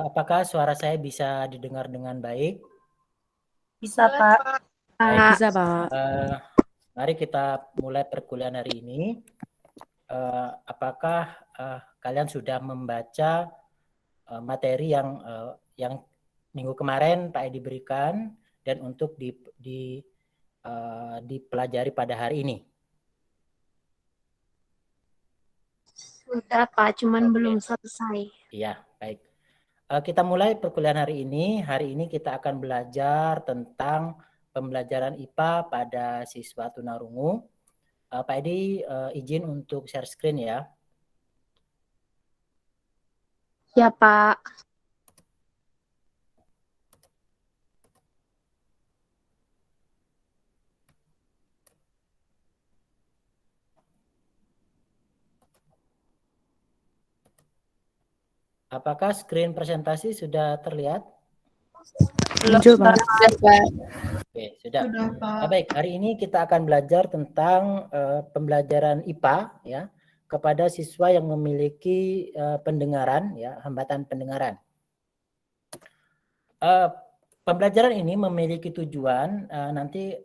Apakah suara saya bisa didengar dengan baik? Bisa, Pak. Baik. Bisa, Pak. Mari kita mulai perkuliahan hari ini. Apakah kalian sudah membaca materi yang minggu kemarin Pak Edi berikan dan untuk dipelajari pada hari ini? Sudah, Pak. Cuman Oke. belum selesai. Iya, baik. Kita mulai perkuliahan hari ini. Hari ini kita akan belajar tentang pembelajaran IPA pada siswa tunarungu. Pak Edi izin untuk share screen ya. Ya, Pak. Apakah screen presentasi sudah terlihat? Muncul, Pak. Oke, sudah. Baik, hari ini kita akan belajar tentang pembelajaran IPA ya kepada siswa yang memiliki pendengaran ya, hambatan pendengaran. Pembelajaran ini memiliki tujuan nanti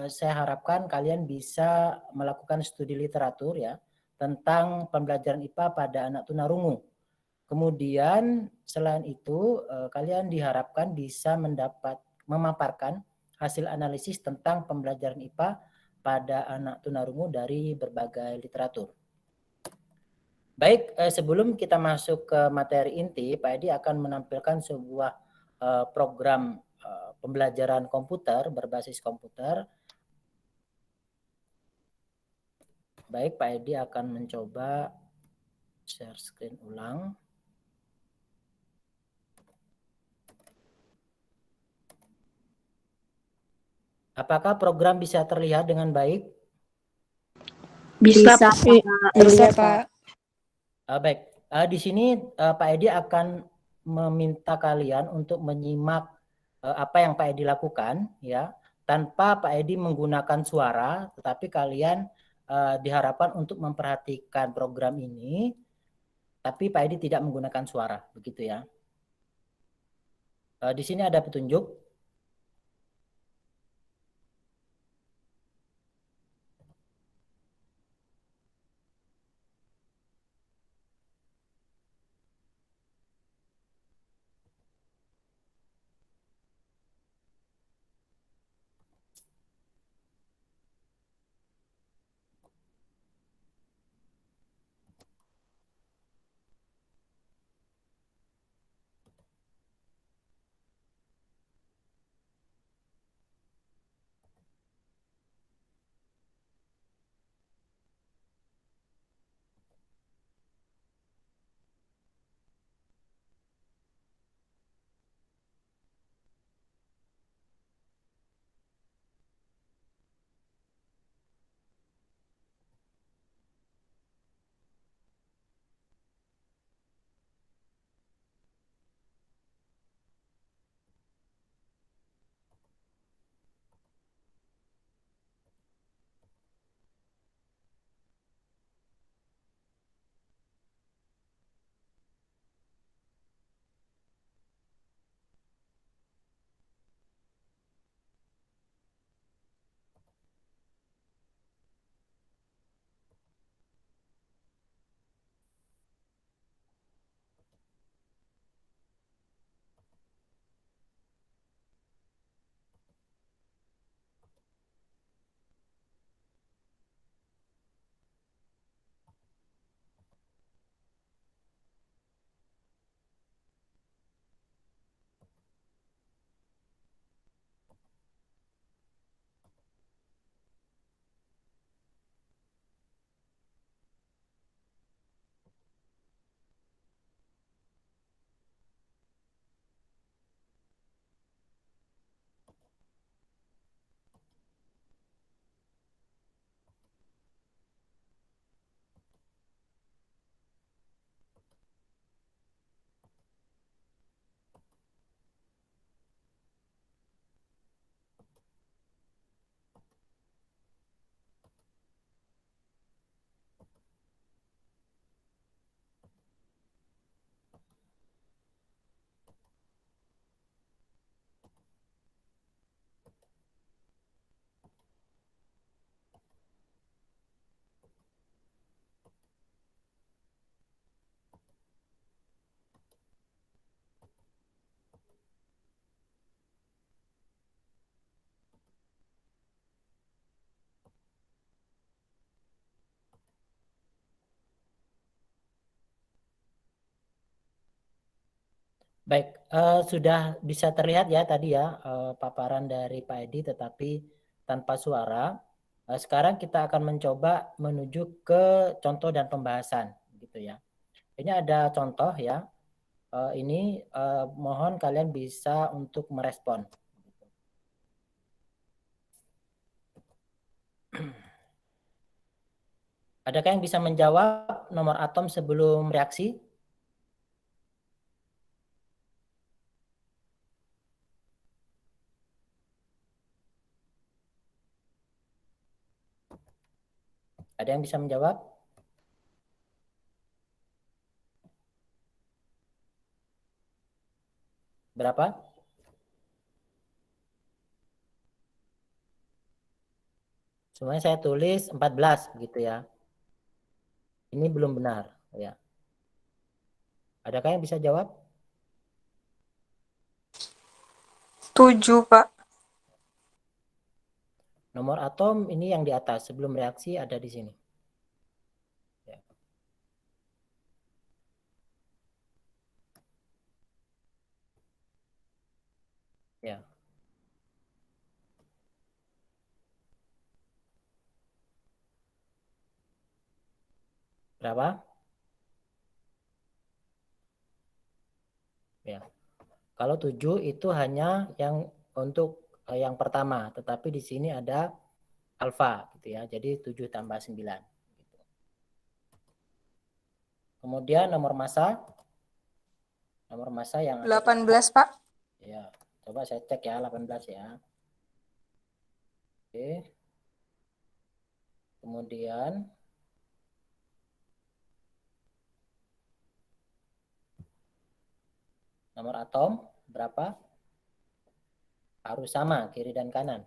saya harapkan kalian bisa melakukan studi literatur ya tentang pembelajaran IPA pada anak tunarungu. Kemudian selain itu kalian diharapkan bisa memaparkan hasil analisis tentang pembelajaran IPA pada anak tunarungu dari berbagai literatur. Baik, sebelum kita masuk ke materi inti, Pak Edi akan menampilkan sebuah program pembelajaran komputer berbasis komputer. Baik, Pak Edi akan mencoba share screen ulang. Apakah program bisa terlihat dengan baik? Bisa, Pak. Bisa, Pak. Baik, di sini Pak Edi akan meminta kalian untuk menyimak apa yang Pak Edi lakukan, ya, tanpa Pak Edi menggunakan suara, tetapi kalian diharapkan untuk memperhatikan program ini, tapi Pak Edi tidak menggunakan suara, begitu ya. Di sini ada petunjuk. Baik, sudah bisa terlihat ya tadi ya paparan dari Pak Edi tetapi tanpa suara. Sekarang kita akan mencoba menuju ke contoh dan pembahasan gitu ya. Ini ada contoh ya. Ini mohon kalian bisa untuk merespon. Adakah yang bisa menjawab nomor atom sebelum reaksi? Ada yang bisa menjawab? Berapa? Semuanya saya tulis 14 begitu ya. Ini belum benar ya. Adakah yang bisa jawab? 7, Pak. Nomor atom ini yang di atas sebelum reaksi ada di sini. Ya. Ya. Berapa? Ya. Kalau 7 itu hanya yang untuk yang pertama, tetapi di sini ada alfa gitu ya. Jadi 7 tambah 9. Gitu. Kemudian nomor massa yang ada 18, Pak. ya. Coba saya cek ya 18 ya. Oke. Kemudian nomor atom berapa? Harus sama kiri dan kanan.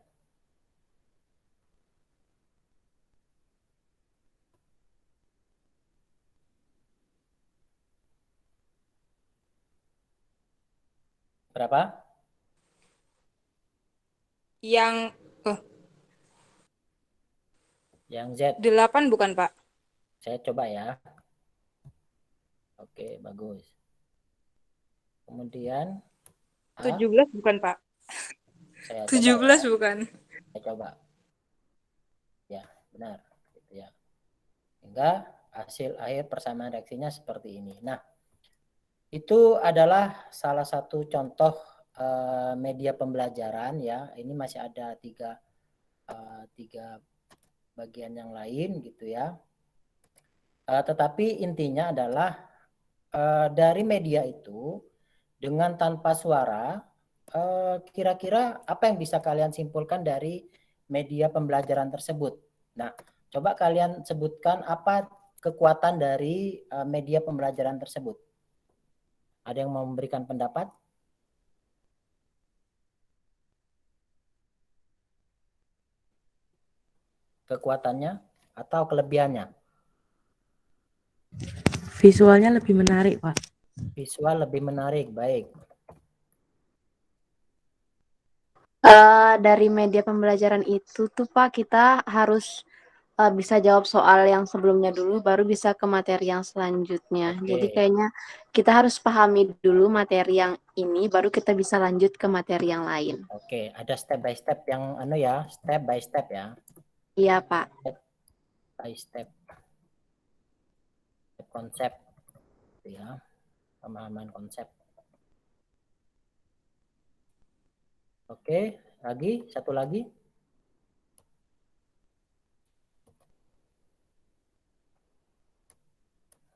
Berapa? Yang Yang Z. 8 bukan, Pak? Saya coba ya. Oke, bagus. Kemudian 17 bukan, Pak? saya coba 17 ya. bukan. Saya coba. Ya, benar. Gitu ya. Hingga hasil akhir persamaan reaksinya seperti ini. Nah, itu adalah salah satu contoh media pembelajaran ya. Ini masih ada tiga bagian yang lain gitu ya. Tetapi intinya adalah dari media itu dengan tanpa suara, kira-kira apa yang bisa kalian simpulkan dari media pembelajaran tersebut? Nah, coba kalian sebutkan apa kekuatan dari media pembelajaran tersebut. Ada yang mau memberikan pendapat? Kekuatannya atau kelebihannya? Visualnya lebih menarik, Pak. Visual lebih menarik, baik. Dari media pembelajaran itu tuh Pak, kita harus bisa jawab soal yang sebelumnya dulu, baru bisa ke materi yang selanjutnya. Oke. Jadi kayaknya kita harus pahami dulu materi yang ini, baru kita bisa lanjut ke materi yang lain. Oke, ada step by step yang step by step ya. Iya Pak. Step by step. Konsep ya. Pemahaman konsep. Oke, satu lagi.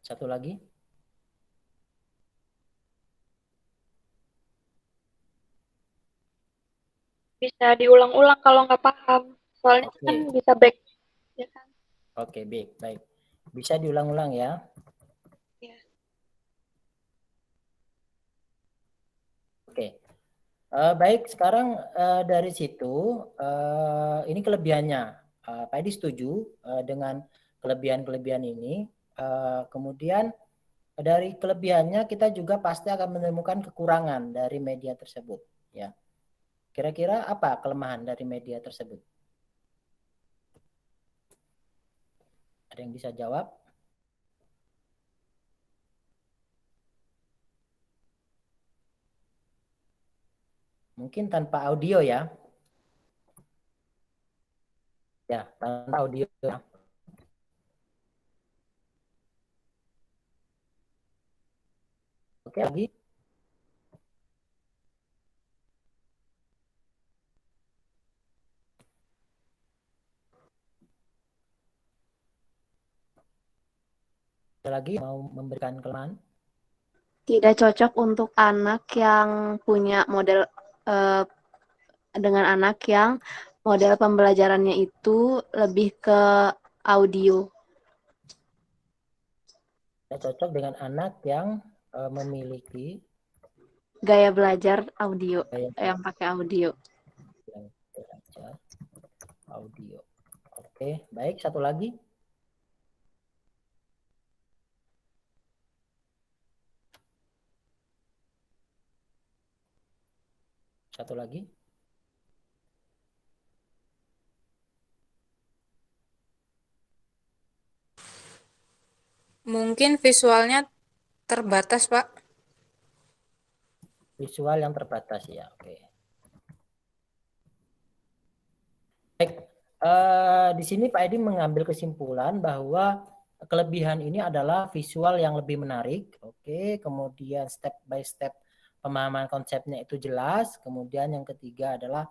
Satu lagi. Bisa diulang-ulang kalau nggak paham. Soalnya Oke. kan bisa back. Ya kan? Oke, baik. Bisa diulang-ulang ya. Ya. Oke. Baik, sekarang dari situ ini kelebihannya. Pak Edi setuju dengan kelebihan-kelebihan ini. Kemudian dari kelebihannya kita juga pasti akan menemukan kekurangan dari media tersebut. Ya, kira-kira apa kelemahan dari media tersebut? Ada yang bisa jawab? Mungkin tanpa audio ya. Ya, tanpa audio ya. Oke, lagi. Ada lagi mau memberikan kelemahan? Tidak cocok untuk anak yang punya model dengan anak yang model pembelajarannya itu lebih ke audio. Tidak cocok dengan anak yang memiliki Gaya belajar audio, gaya yang pakai audio. yang belajar audio. Oke, baik. Satu lagi. Satu lagi. Mungkin visualnya terbatas, Pak. Visual yang terbatas ya. Oke. Baik. Di sini Pak Edi mengambil kesimpulan bahwa kelebihan ini adalah visual yang lebih menarik. Oke. Kemudian step by step pemahaman konsepnya itu jelas. Kemudian yang ketiga adalah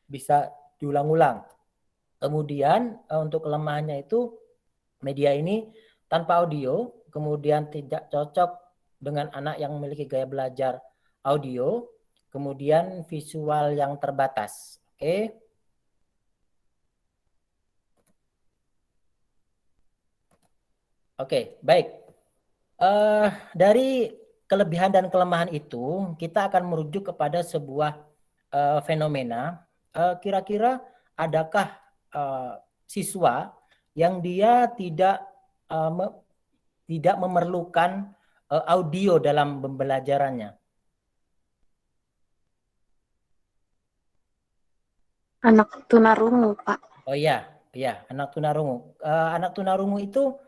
bisa diulang-ulang. Kemudian untuk kelemahannya itu media ini tanpa audio, kemudian tidak cocok dengan anak yang memiliki gaya belajar audio, kemudian visual yang terbatas. Oke. Oke, baik. Dari kelebihan dan kelemahan itu, kita akan merujuk kepada sebuah fenomena. Kira-kira adakah siswa yang dia tidak memerlukan audio dalam pembelajarannya? Anak tunarungu, Pak. Oh iya, anak tunarungu. Anak tunarungu itu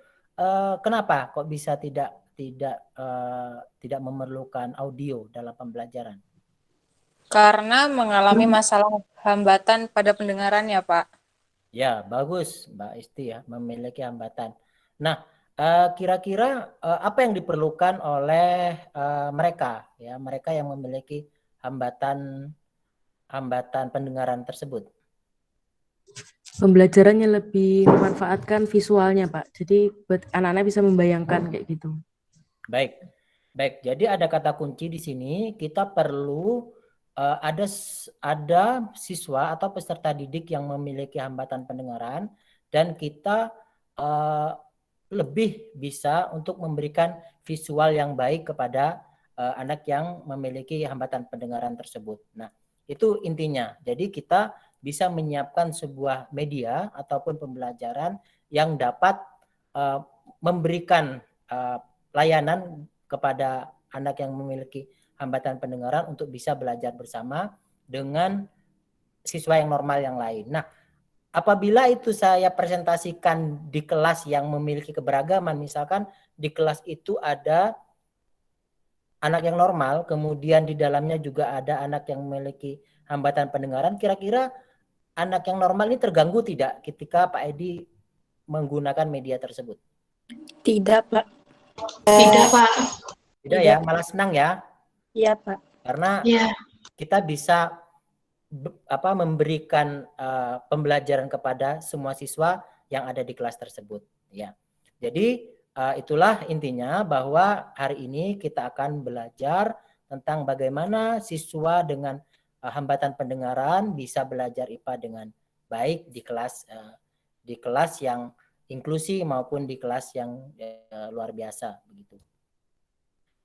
kenapa kok bisa tidak memerlukan audio dalam pembelajaran? Karena mengalami masalah hambatan pada pendengarannya, Pak. Ya, bagus, Mbak Isti ya, memiliki hambatan. Nah, kira-kira apa yang diperlukan oleh mereka yang memiliki hambatan pendengaran tersebut? Pembelajarannya lebih memanfaatkan visualnya, Pak. Jadi buat anak-anak bisa membayangkan kayak gitu. Baik. Jadi ada kata kunci di sini. Kita perlu ada siswa atau peserta didik yang memiliki hambatan pendengaran, dan kita lebih bisa untuk memberikan visual yang baik kepada anak yang memiliki hambatan pendengaran tersebut. Nah, itu intinya. Jadi kita bisa menyiapkan sebuah media ataupun pembelajaran yang dapat memberikan layanan kepada anak yang memiliki hambatan pendengaran untuk bisa belajar bersama dengan siswa yang normal yang lain. Nah, apabila itu saya presentasikan di kelas yang memiliki keberagaman, misalkan di kelas itu ada anak yang normal, kemudian di dalamnya juga ada anak yang memiliki hambatan pendengaran, kira-kira anak yang normal ini terganggu tidak ketika Pak Edi menggunakan media tersebut? Tidak, Pak. Tidak, Pak. Tidak ya, malah senang ya. Iya, Pak. Karena Ya. kita bisa memberikan pembelajaran kepada semua siswa yang ada di kelas tersebut ya. Jadi itulah intinya, bahwa hari ini kita akan belajar tentang bagaimana siswa dengan hambatan pendengaran bisa belajar IPA dengan baik di kelas yang inklusi maupun di kelas yang luar biasa begitu.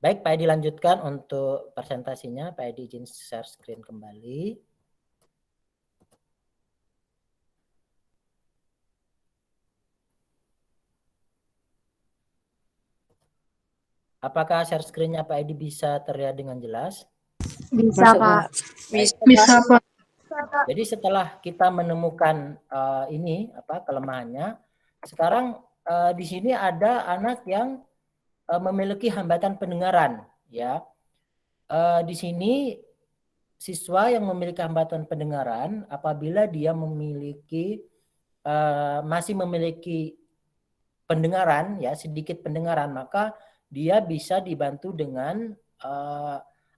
Baik, Pak Edi lanjutkan untuk presentasinya. Pak Edi izin share screen kembali. Apakah share screen-nya Pak Edi bisa terlihat dengan jelas? Bisa, Masuk, Pak. Bisa, Pak. Jadi setelah kita menemukan kelemahannya, sekarang di sini ada anak yang memiliki hambatan pendengaran ya. Di sini siswa yang memiliki hambatan pendengaran apabila dia masih memiliki pendengaran ya, sedikit pendengaran, maka dia bisa dibantu dengan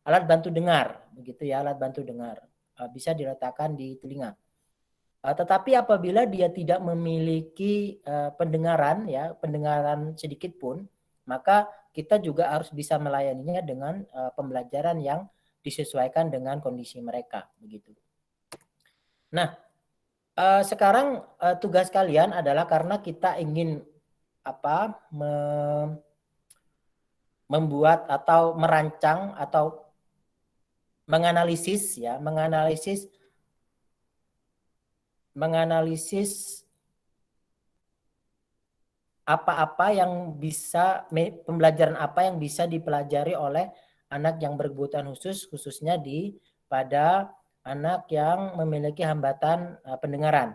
alat bantu dengar, begitu ya, alat bantu dengar bisa diletakkan di telinga. Tetapi apabila dia tidak memiliki pendengaran ya, pendengaran sedikit pun, maka kita juga harus bisa melayaninya dengan pembelajaran yang disesuaikan dengan kondisi mereka, begitu. Nah, sekarang tugas kalian adalah karena kita ingin membuat atau merancang atau menganalisis apa-apa yang bisa pembelajaran apa yang bisa dipelajari oleh anak yang berkebutuhan khusus, khususnya pada anak yang memiliki hambatan pendengaran.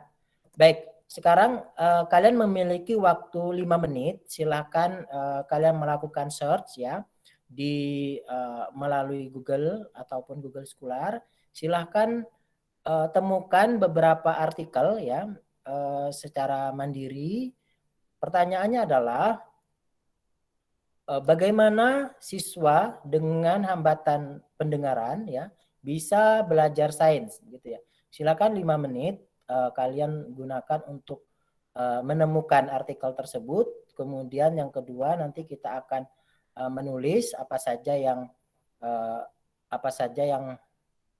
Baik, sekarang kalian memiliki waktu 5 menit. Silakan kalian melakukan search ya melalui Google ataupun Google Scholar. Silakan temukan beberapa artikel ya secara mandiri. Pertanyaannya adalah bagaimana siswa dengan hambatan pendengaran ya bisa belajar sains gitu ya. Silakan 5 menit kalian gunakan untuk menemukan artikel tersebut. Kemudian yang kedua nanti kita akan menulis apa saja yang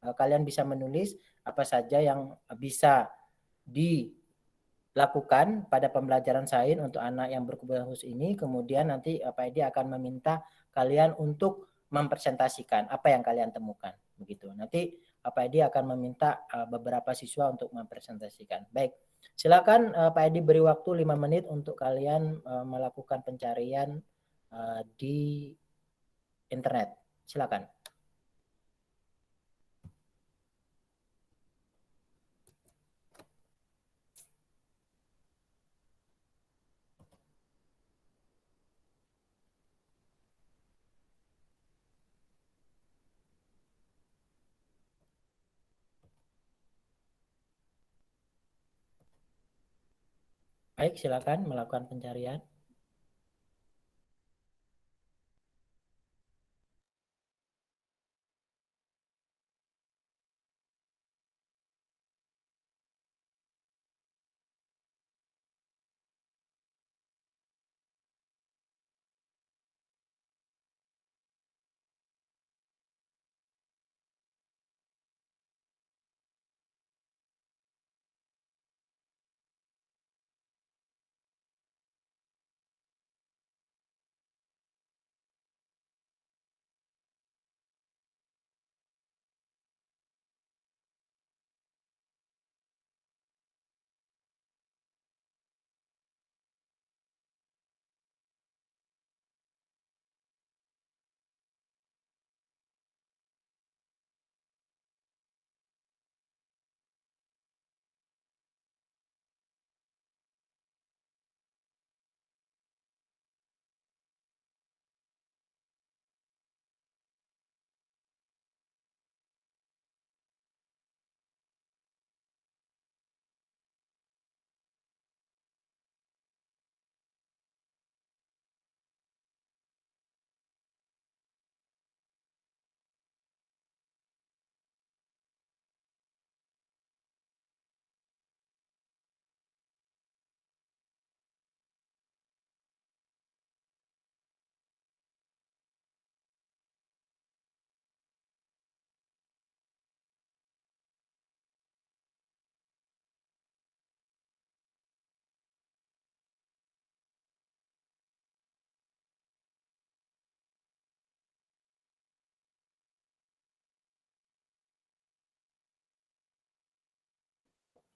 kalian bisa menulis apa saja yang bisa dilakukan pada pembelajaran sains untuk anak yang berkebutuhan khusus ini. Kemudian nanti Pak Edi akan meminta kalian untuk mempresentasikan apa yang kalian temukan, begitu. Nanti Pak Edi akan meminta beberapa siswa untuk mempresentasikan. Baik, silakan Pak Edi beri waktu 5 menit untuk kalian melakukan pencarian di internet. Silakan. Baik, silakan melakukan pencarian.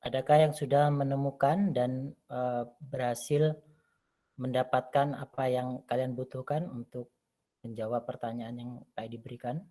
Adakah yang sudah menemukan dan berhasil mendapatkan apa yang kalian butuhkan untuk menjawab pertanyaan yang Pak diberikan?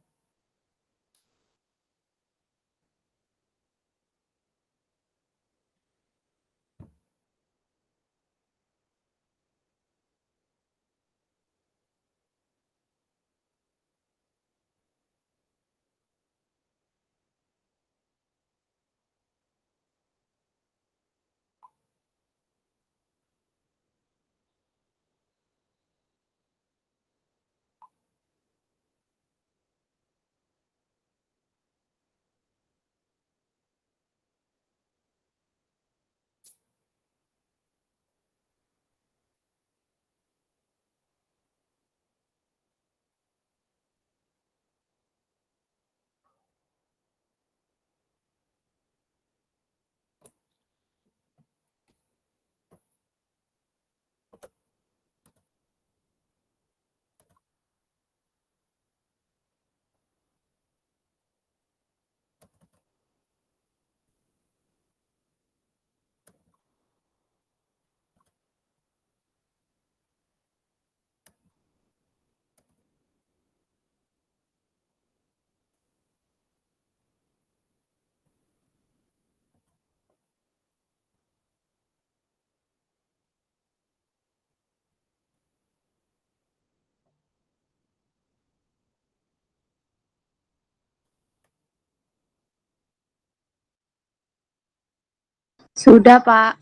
Sudah, Pak.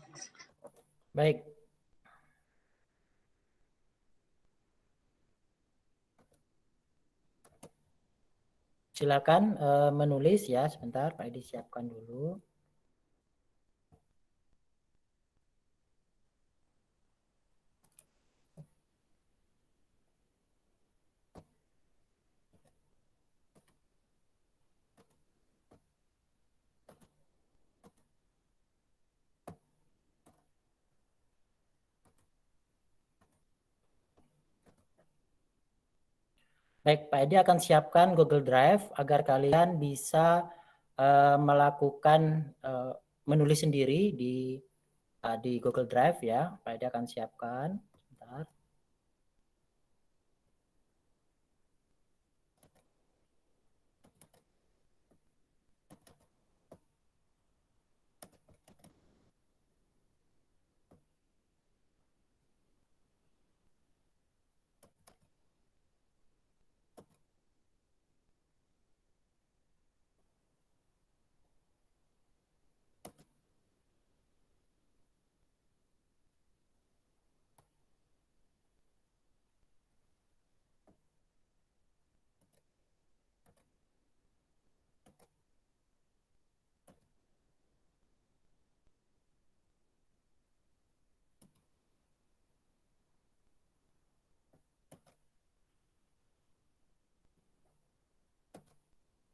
Baik. Silakan menulis ya, sebentar Pak Edi siapkan dulu. Baik, Pak Edi akan siapkan Google Drive agar kalian bisa melakukan menulis sendiri di Google Drive ya. Pak Edi akan siapkan. Sebentar.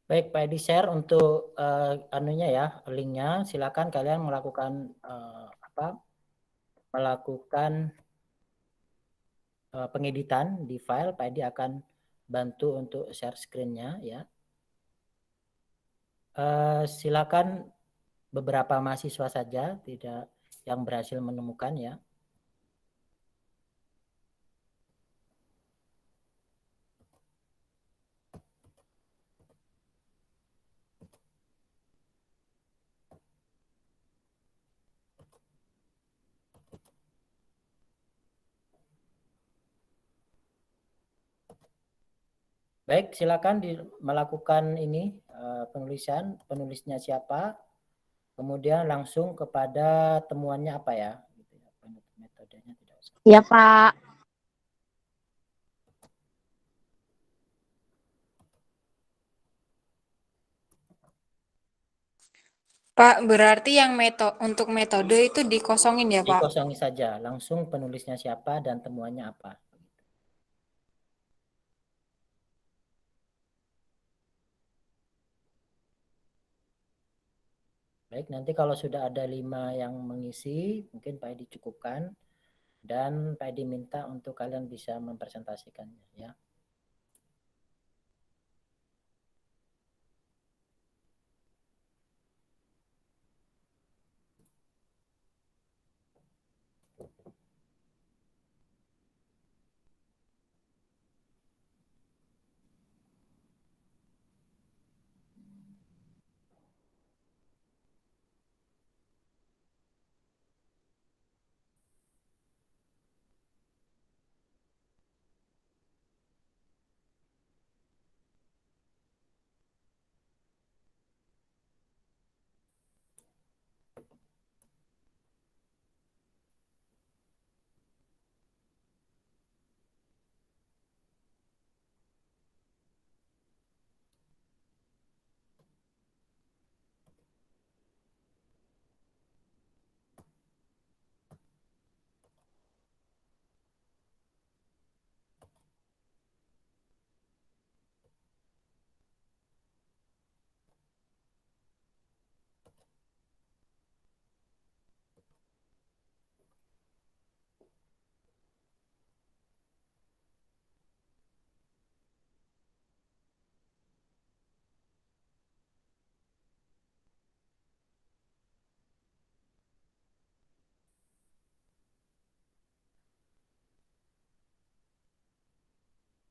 Baik, Pak Edi share untuk anunya ya, linknya. Silakan kalian melakukan melakukan pengeditan di file. Pak Edi akan bantu untuk share screen-nya ya. Silakan beberapa mahasiswa saja tidak yang berhasil menemukan ya. Baik, silakan melakukan ini penulisnya siapa, kemudian langsung kepada temuannya apa ya, gitu ya. Metodenya tidak usah. Iya, Pak. Pak, berarti yang untuk metode itu dikosongin ya, Pak? Dikosongi saja, langsung penulisnya siapa dan temuannya apa. Baik, nanti kalau sudah ada 5 yang mengisi, mungkin Pak Edi cukupkan. Dan Pak Edi minta untuk kalian bisa mempresentasikannya ya.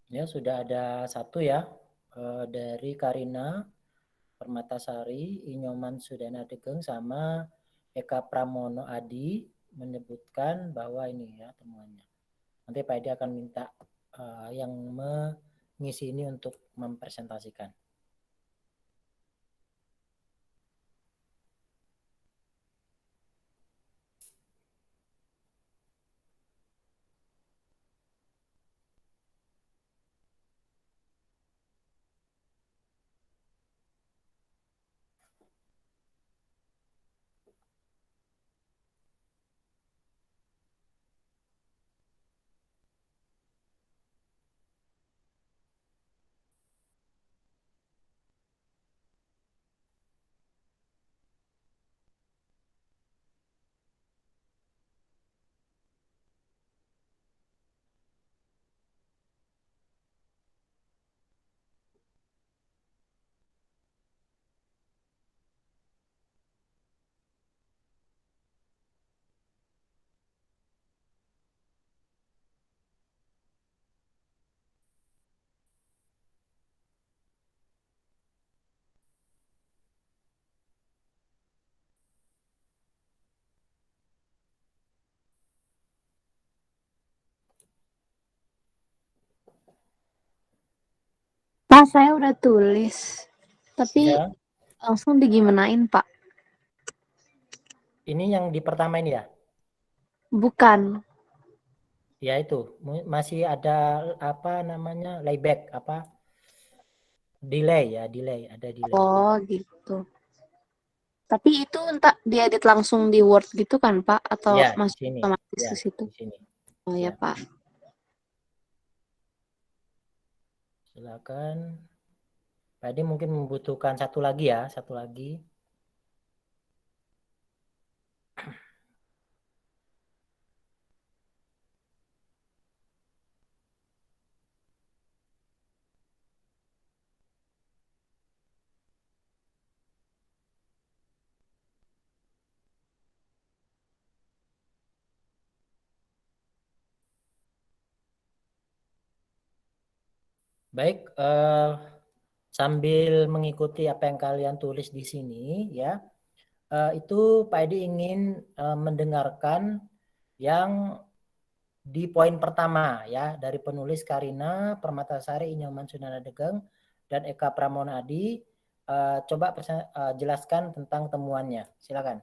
Ya, sudah ada satu ya, dari Karina Permatasari, Inyoman Sudana Degeng, sama Eka Pramono Adi menyebutkan bahwa ini ya temuannya. Nanti Pak Edi akan minta yang mengisi ini untuk mempresentasikan. Pak, saya udah tulis. Tapi Ya, langsung digimanain, Pak? ini yang di pertama ini ya. Bukan. Ya itu masih ada apa namanya layback apa delay ya ada delay. Oh, gitu. Tapi itu entah diedit langsung di Word gitu kan, Pak? Atau Ya di masuk sini otomatis ya ke situ? di sini Oh ya, ya Pak. silakan. Tadi mungkin membutuhkan satu lagi ya satu lagi. Baik, sambil mengikuti apa yang kalian tulis di sini ya, itu Pak Edi ingin mendengarkan yang di poin pertama ya dari penulis Karina Permatasari, Inyoman Sunana Degeng, dan Eka Pramona Adi. Coba jelaskan tentang temuannya. Silakan.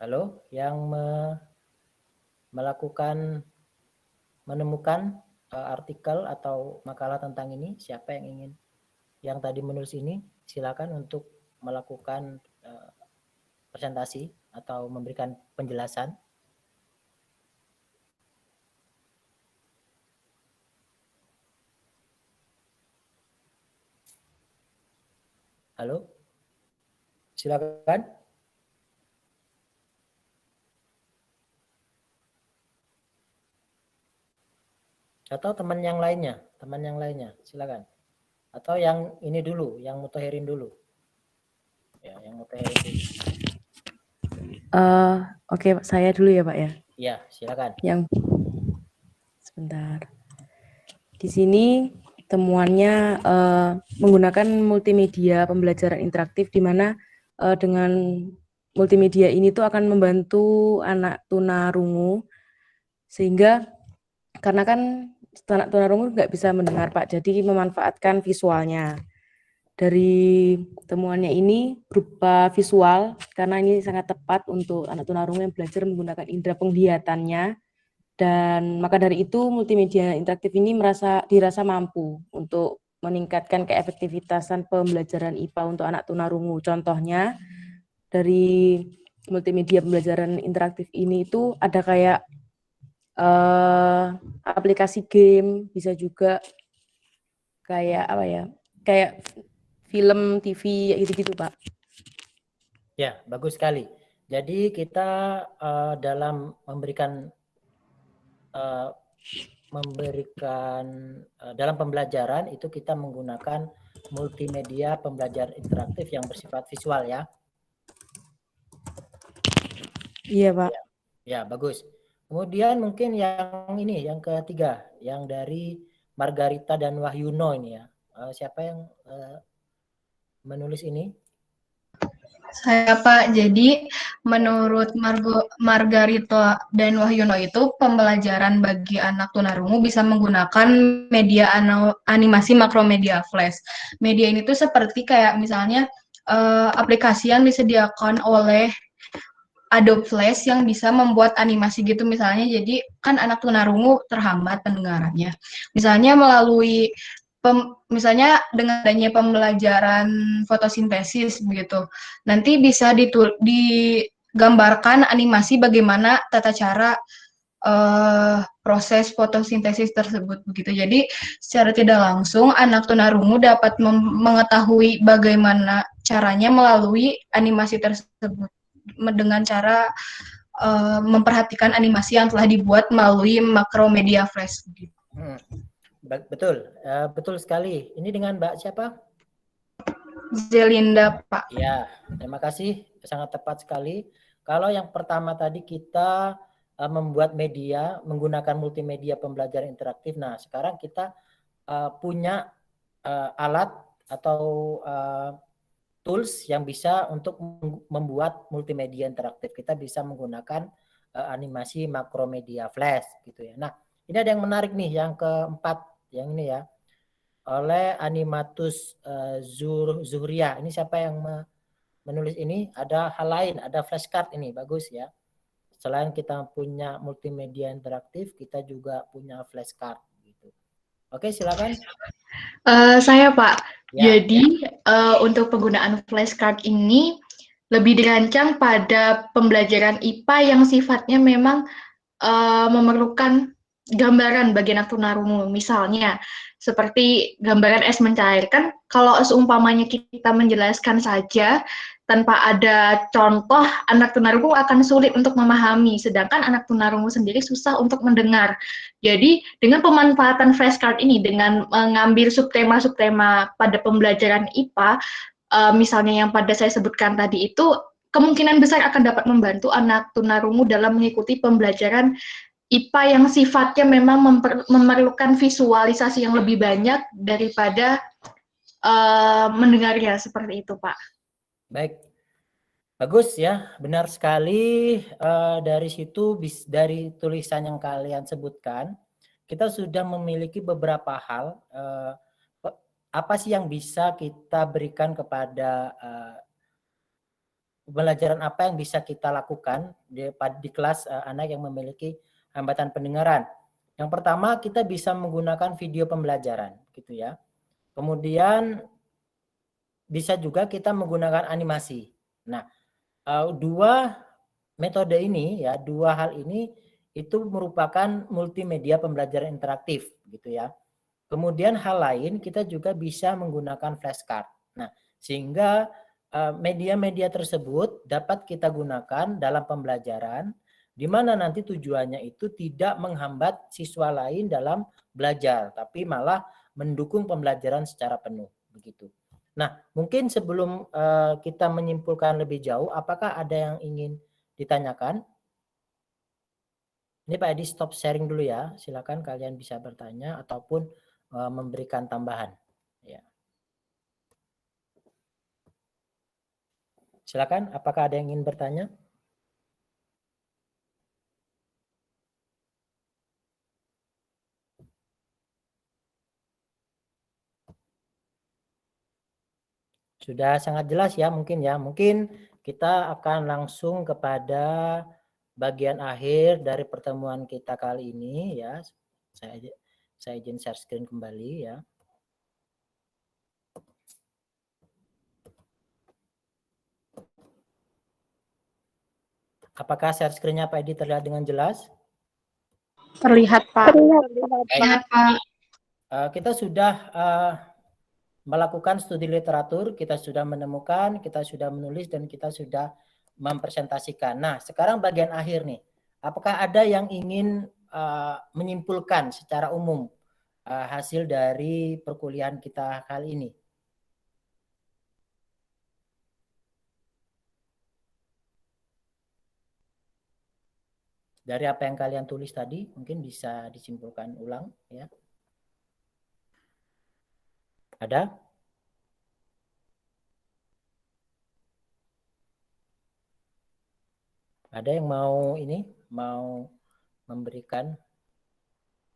Halo, yang menemukan artikel atau makalah tentang ini, siapa yang ingin yang tadi menulis ini, silakan untuk melakukan presentasi atau memberikan penjelasan. Halo, silakan. Atau teman yang lainnya, silakan. Atau yang ini dulu, yang Mutahirin dulu. Ya, yang Mutahirin dulu. Oke, saya dulu ya Pak ya. Ya, silakan. Yang sebentar. Di sini temuannya menggunakan multimedia pembelajaran interaktif di mana dengan multimedia ini tuh akan membantu anak tunarungu sehingga karena kan anak tunarungu nggak bisa mendengar Pak, jadi memanfaatkan visualnya. Dari temuannya ini berupa visual karena ini sangat tepat untuk anak tunarungu yang belajar menggunakan indera penglihatannya. Dan maka dari itu multimedia interaktif ini dirasa mampu untuk meningkatkan keefektivitasan pembelajaran IPA untuk anak tunarungu. Contohnya dari multimedia pembelajaran interaktif ini itu ada kayak aplikasi game, bisa juga kayak apa ya, kayak film, TV, gitu-gitu Pak. Ya, bagus sekali. Jadi kita dalam memberikan dalam pembelajaran itu kita menggunakan multimedia pembelajaran interaktif yang bersifat visual ya. Iya Pak. Ya, bagus. Kemudian mungkin yang ini yang ketiga, yang dari Margarita dan Wahyuno ini ya. Siapa yang menulis ini? Saya Pak, jadi menurut Margarito dan Wahyono itu pembelajaran bagi anak tunarungu bisa menggunakan media animasi makromedia flash. Media ini tuh seperti kayak misalnya aplikasi yang disediakan oleh Adobe Flash yang bisa membuat animasi gitu misalnya. Jadi kan anak tunarungu terhambat pendengarannya. Misalnya melalui misalnya dengan adanya pembelajaran fotosintesis begitu. Nanti bisa digambarkan animasi bagaimana tata cara proses fotosintesis tersebut begitu. Jadi secara tidak langsung anak tunarungu dapat mengetahui bagaimana caranya melalui animasi tersebut dengan cara memperhatikan animasi yang telah dibuat melalui makromedia flash. Betul, betul sekali. Ini dengan Mbak siapa? Zelinda, Pak. Ya, terima kasih, sangat tepat sekali. Kalau yang pertama tadi kita membuat media menggunakan multimedia pembelajaran interaktif. Nah, sekarang kita punya alat atau tools yang bisa untuk membuat multimedia interaktif. Kita bisa menggunakan animasi makromedia flash gitu ya. Nah, ini ada yang menarik nih, yang keempat, yang ini ya, oleh Animatus Zuhria. Ini siapa yang menulis ini? Ada hal lain, ada flashcard ini, bagus ya. Selain kita punya multimedia interaktif, kita juga punya flashcard gitu. Oke, silakan. Saya Pak, Ya. jadi untuk penggunaan flashcard ini lebih dirancang pada pembelajaran IPA yang sifatnya memang memerlukan gambaran bagi anak tunarungu. Misalnya, seperti gambaran es mencair. Kan kalau seumpamanya kita menjelaskan saja, tanpa ada contoh, anak tunarungu akan sulit untuk memahami, sedangkan anak tunarungu sendiri susah untuk mendengar. Jadi, dengan pemanfaatan flashcard ini, dengan mengambil subtema-subtema pada pembelajaran IPA, misalnya yang pada saya sebutkan tadi itu, kemungkinan besar akan dapat membantu anak tunarungu dalam mengikuti pembelajaran IPA yang sifatnya memang memerlukan visualisasi yang lebih banyak daripada mendengarnya, seperti itu, Pak. Baik, bagus ya, benar sekali. Dari situ, dari tulisan yang kalian sebutkan, kita sudah memiliki beberapa hal. Apa sih yang bisa kita berikan kepada pembelajaran, apa yang bisa kita lakukan di kelas anak yang memiliki hambatan pendengaran. Yang pertama, kita bisa menggunakan video pembelajaran gitu ya. Kemudian bisa juga kita menggunakan animasi. Nah, dua metode ini ya, dua hal ini itu merupakan multimedia pembelajaran interaktif gitu ya. Kemudian hal lain, kita juga bisa menggunakan flashcard. Nah, sehingga media-media tersebut dapat kita gunakan dalam pembelajaran, di mana nanti tujuannya itu tidak menghambat siswa lain dalam belajar, tapi malah mendukung pembelajaran secara penuh begitu. Nah, mungkin sebelum kita menyimpulkan lebih jauh, apakah ada yang ingin ditanyakan? Ini Pak Edi stop sharing dulu ya. Silakan kalian bisa bertanya ataupun memberikan tambahan. Ya. Silakan, apakah ada yang ingin bertanya? Sudah sangat jelas ya mungkin ya. Mungkin kita akan langsung kepada bagian akhir dari pertemuan kita kali ini ya. Saya izin share screen kembali ya. Apakah share screen-nya Pak Edi terlihat dengan jelas? Terlihat, Pak. Terlihat, Pak. Kita sudah melakukan studi literatur, kita sudah menemukan, kita sudah menulis, dan kita sudah mempresentasikan. Nah, sekarang bagian akhir nih. Apakah ada yang ingin menyimpulkan secara umum hasil dari perkuliahan kita kali ini? Dari apa yang kalian tulis tadi, mungkin bisa disimpulkan ulang ya. Ada? Ada yang mau ini, mau memberikan?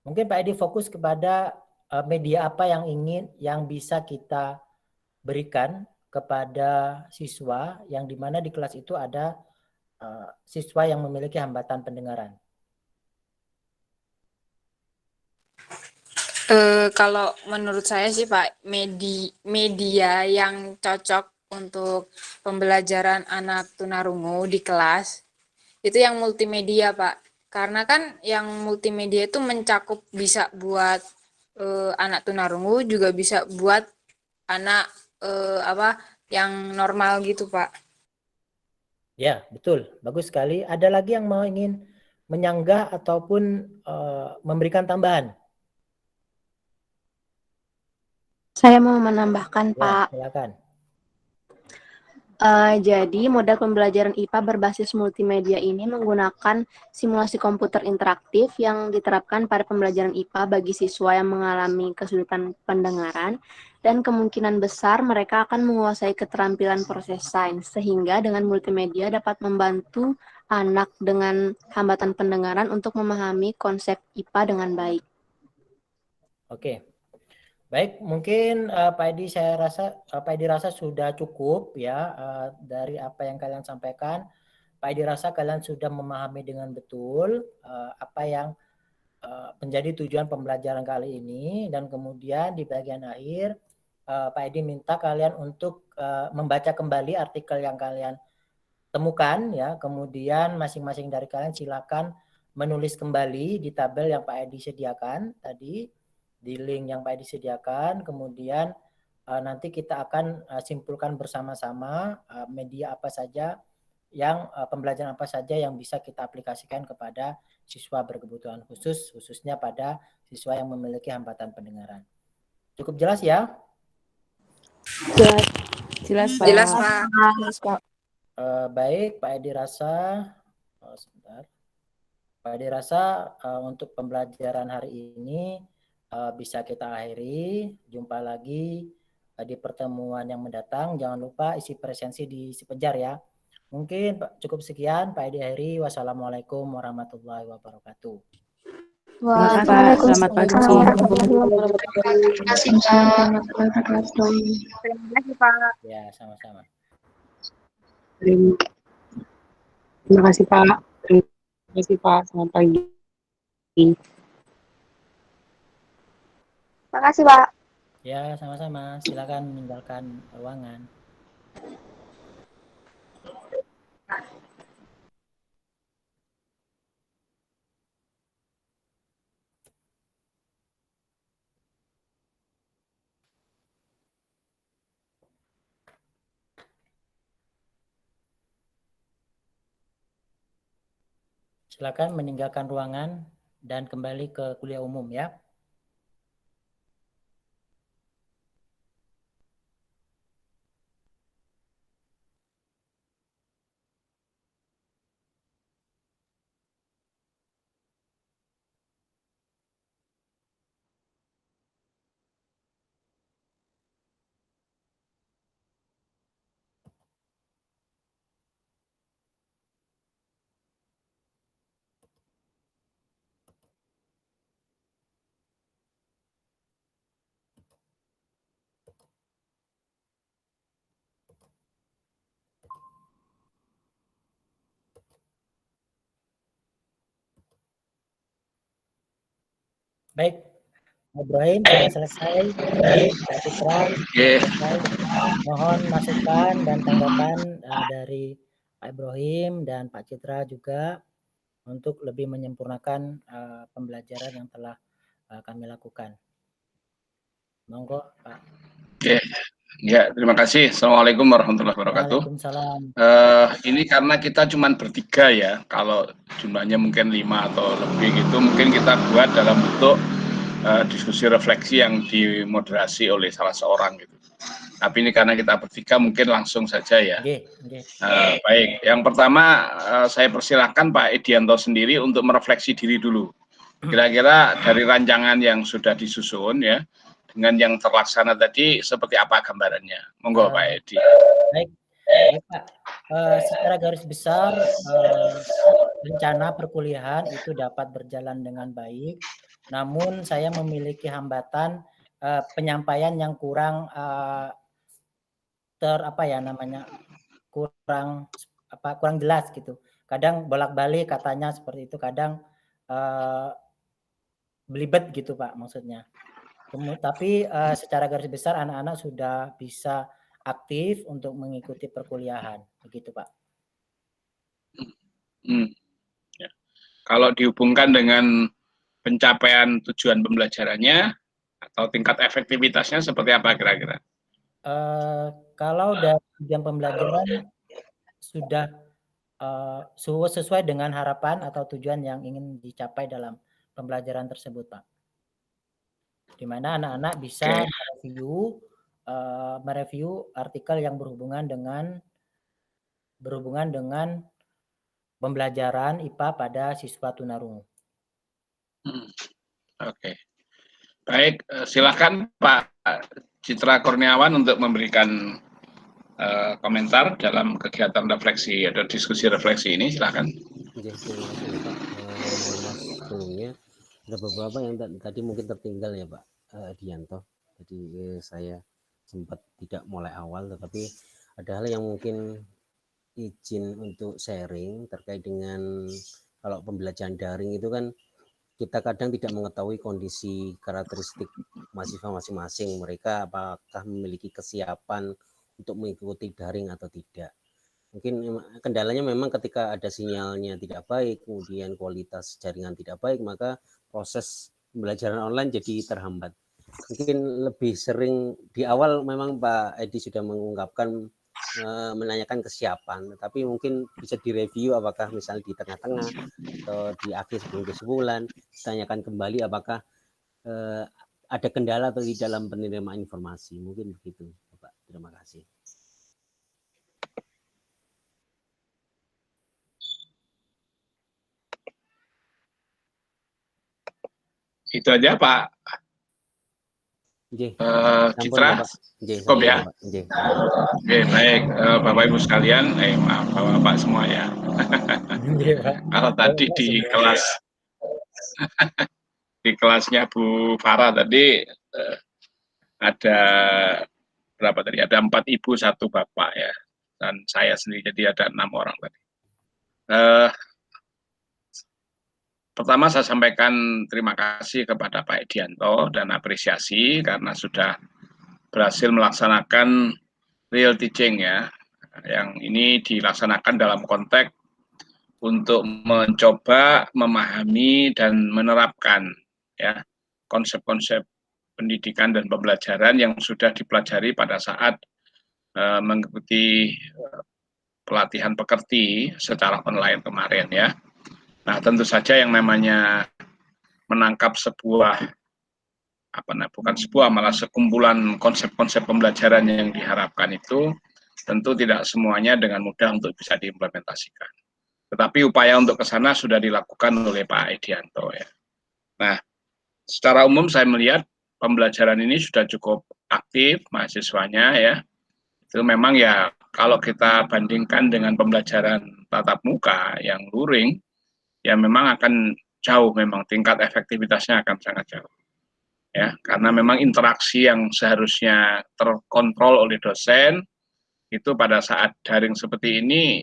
Mungkin Pak Edi fokus kepada media apa yang bisa kita berikan kepada siswa, yang dimana di kelas itu ada siswa yang memiliki hambatan pendengaran. Kalau menurut saya sih Pak, media yang cocok untuk pembelajaran anak tunarungu di kelas itu yang multimedia Pak. Karena kan yang multimedia itu mencakup bisa buat anak tunarungu, juga bisa buat anak yang normal gitu Pak. Ya, betul. Bagus sekali. Ada lagi yang mau ingin menyanggah ataupun memberikan tambahan? Saya mau menambahkan, Ya, Pak. silakan. Jadi model pembelajaran IPA berbasis multimedia ini menggunakan simulasi komputer interaktif yang diterapkan pada pembelajaran IPA bagi siswa yang mengalami kesulitan pendengaran dan kemungkinan besar mereka akan menguasai keterampilan proses sains sehingga dengan multimedia dapat membantu anak dengan hambatan pendengaran untuk memahami konsep IPA dengan baik. Oke. Baik, mungkin Pak Edi Pak Edi rasa sudah cukup ya dari apa yang kalian sampaikan. Pak Edi rasa kalian sudah memahami dengan betul apa yang menjadi tujuan pembelajaran kali ini, dan kemudian di bagian akhir Pak Edi minta kalian untuk membaca kembali artikel yang kalian temukan ya. Kemudian masing-masing dari kalian silakan menulis kembali di tabel yang Pak Edi sediakan tadi, di link yang Pak Edi sediakan. Kemudian nanti kita akan simpulkan bersama-sama media apa saja yang pembelajaran apa saja yang bisa kita aplikasikan kepada siswa berkebutuhan khusus, khususnya pada siswa yang memiliki hambatan pendengaran. Cukup jelas ya? Jelas, Pak. Jelas, Pak. Jelas, Pak. Baik, Pak Edi rasa sebentar. Pak Edi rasa untuk pembelajaran hari ini bisa kita akhiri. Jumpa lagi di pertemuan yang mendatang. Jangan lupa isi presensi di Sipejar ya. Mungkin cukup sekian Pak Edi akhiri. Wassalamualaikum warahmatullahi wabarakatuh. Terima kasih, Pak. Selamat pagi. Terima kasih, Pak. Terima kasih, Pak. Ya, sama-sama. Terima kasih, Pak. Terima kasih, Pak. Selamat pagi. Makasih, Pak. Ya, sama-sama. Silakan meninggalkan ruangan. Silakan meninggalkan ruangan dan kembali ke kuliah umum ya. Baik, Pak Ibrahim sudah selesai. Baik, Pak Citra selesai. Mohon masukan dan tanggapan dari Pak Ibrahim dan Pak Citra juga untuk lebih menyempurnakan pembelajaran yang telah kami lakukan. Monggo, Pak. Oke, ya terima kasih. Assalamualaikum warahmatullahi wabarakatuh. Waalaikumsalam. Ini karena kita cuma bertiga ya, kalau jumlahnya mungkin 5 atau lebih gitu, mungkin kita buat dalam bentuk diskusi refleksi yang dimoderasi oleh salah seorang gitu. Tapi ini karena kita bertiga mungkin langsung saja ya. Baik, yang pertama saya persilahkan Pak Edianto sendiri untuk merefleksi diri dulu. Kira-kira dari rancangan yang sudah disusun ya, dengan yang terlaksana tadi seperti apa gambarannya? Monggo Pak Edi. Baik, Pak. Secara garis besar rencana perkuliahan itu dapat berjalan dengan baik, namun saya memiliki hambatan penyampaian yang kurang kurang jelas gitu. Kadang bolak-balik katanya seperti itu, kadang belibet gitu Pak maksudnya. Tapi secara garis besar anak-anak sudah bisa aktif untuk mengikuti perkuliahan, begitu Pak. Ya. Kalau dihubungkan dengan pencapaian tujuan pembelajarannya atau tingkat efektivitasnya seperti apa kira-kira? Kalau dari tujuan pembelajaran sudah sesuai dengan harapan atau tujuan yang ingin dicapai dalam pembelajaran tersebut Pak. Di mana anak-anak bisa mereview artikel yang berhubungan dengan berhubungan dengan pembelajaran IPA pada siswa tunarungu. Oke. Baik, silakan Pak Citra Kurniawan untuk memberikan komentar dalam kegiatan refleksi atau diskusi refleksi ini, silakan. Oke, terima kasih ya Pak. Mohon maaf sebelumnya ada beberapa yang tadi mungkin tertinggal ya Pak Dianto. Jadi saya sempat tidak mulai awal, tetapi ada hal yang mungkin izin untuk sharing terkait dengan kalau pembelajaran daring itu kan kita kadang tidak mengetahui kondisi karakteristik mahasiswa masing-masing, mereka apakah memiliki kesiapan untuk mengikuti daring atau tidak. Mungkin kendalanya memang ketika ada sinyalnya tidak baik, kemudian kualitas jaringan tidak baik, maka proses pembelajaran online jadi terhambat. Mungkin lebih sering di awal memang Pak Edi sudah mengungkapkan menanyakan kesiapan, tapi mungkin bisa direview apakah misalnya di tengah-tengah atau di akhir sebelum kesimpulan ditanyakan kembali apakah ada kendala atau di dalam penerimaan informasi. Mungkin begitu Bapak. Terima kasih. Itu aja Pak Citra, cukup ya. Oke, baik Bapak Ibu sekalian, maaf Bapak semua ya. Kalau tadi di kelas di kelasnya Bu Farah tadi ada berapa tadi? Ada 4 ibu 1 bapak ya, dan saya sendiri, jadi ada 6 orang tadi. Pertama saya sampaikan terima kasih kepada Pak Edianto dan apresiasi karena sudah berhasil melaksanakan real teaching ya, yang ini dilaksanakan dalam konteks untuk mencoba memahami dan menerapkan ya konsep-konsep pendidikan dan pembelajaran yang sudah dipelajari pada saat mengikuti pelatihan pekerti secara online kemarin ya. Nah, tentu saja yang namanya menangkap sebuah bukan sebuah, malah sekumpulan konsep-konsep pembelajaran yang diharapkan itu tentu tidak semuanya dengan mudah untuk bisa diimplementasikan. Tetapi upaya untuk ke sana sudah dilakukan oleh Pak Edianto ya. Nah, secara umum saya melihat pembelajaran ini sudah cukup aktif mahasiswanya ya. Itu memang ya kalau kita bandingkan dengan pembelajaran tatap muka yang luring, ya memang akan jauh, memang tingkat efektivitasnya akan sangat jauh ya, karena memang interaksi yang seharusnya terkontrol oleh dosen itu pada saat daring seperti ini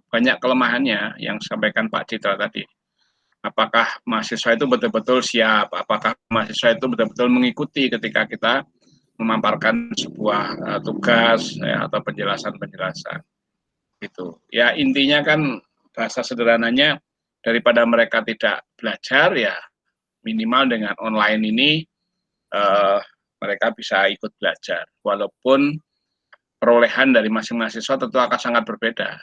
banyak kelemahannya yang disampaikan Pak Citra tadi. Apakah mahasiswa itu betul-betul siap, apakah mahasiswa itu betul-betul mengikuti ketika kita memaparkan sebuah tugas ya, atau penjelasan-penjelasan gitu ya. Intinya kan bahasa sederhananya, daripada mereka tidak belajar ya minimal dengan online ini mereka bisa ikut belajar, walaupun perolehan dari masing-masing mahasiswa tentu akan sangat berbeda.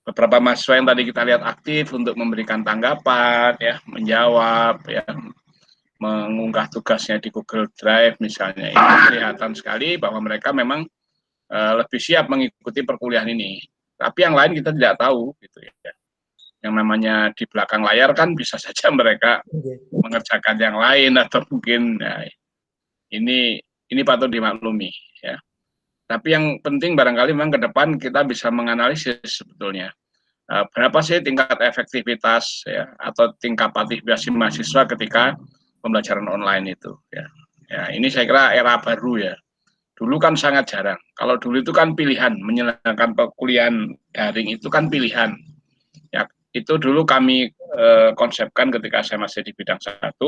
Beberapa mahasiswa yang tadi kita lihat aktif untuk memberikan tanggapan ya, menjawab ya, mengunggah tugasnya di Google Drive misalnya, itu kelihatan sekali bahwa mereka memang lebih siap mengikuti perkuliahan ini. Tapi yang lain kita tidak tahu gitu ya. Yang namanya di belakang layar kan bisa saja mereka mengerjakan yang lain atau mungkin ya, ini patut dimaklumi ya. Tapi yang penting barangkali memang ke depan kita bisa menganalisis sebetulnya berapa sih tingkat efektivitas ya atau tingkat partisipasi mahasiswa ketika pembelajaran online itu ya. Ya, ini saya kira era baru ya. Dulu kan sangat jarang. Kalau dulu itu kan pilihan, menyelenggarakan perkuliahan daring itu kan pilihan. Ya, itu dulu kami konsepkan ketika saya masih di bidang 1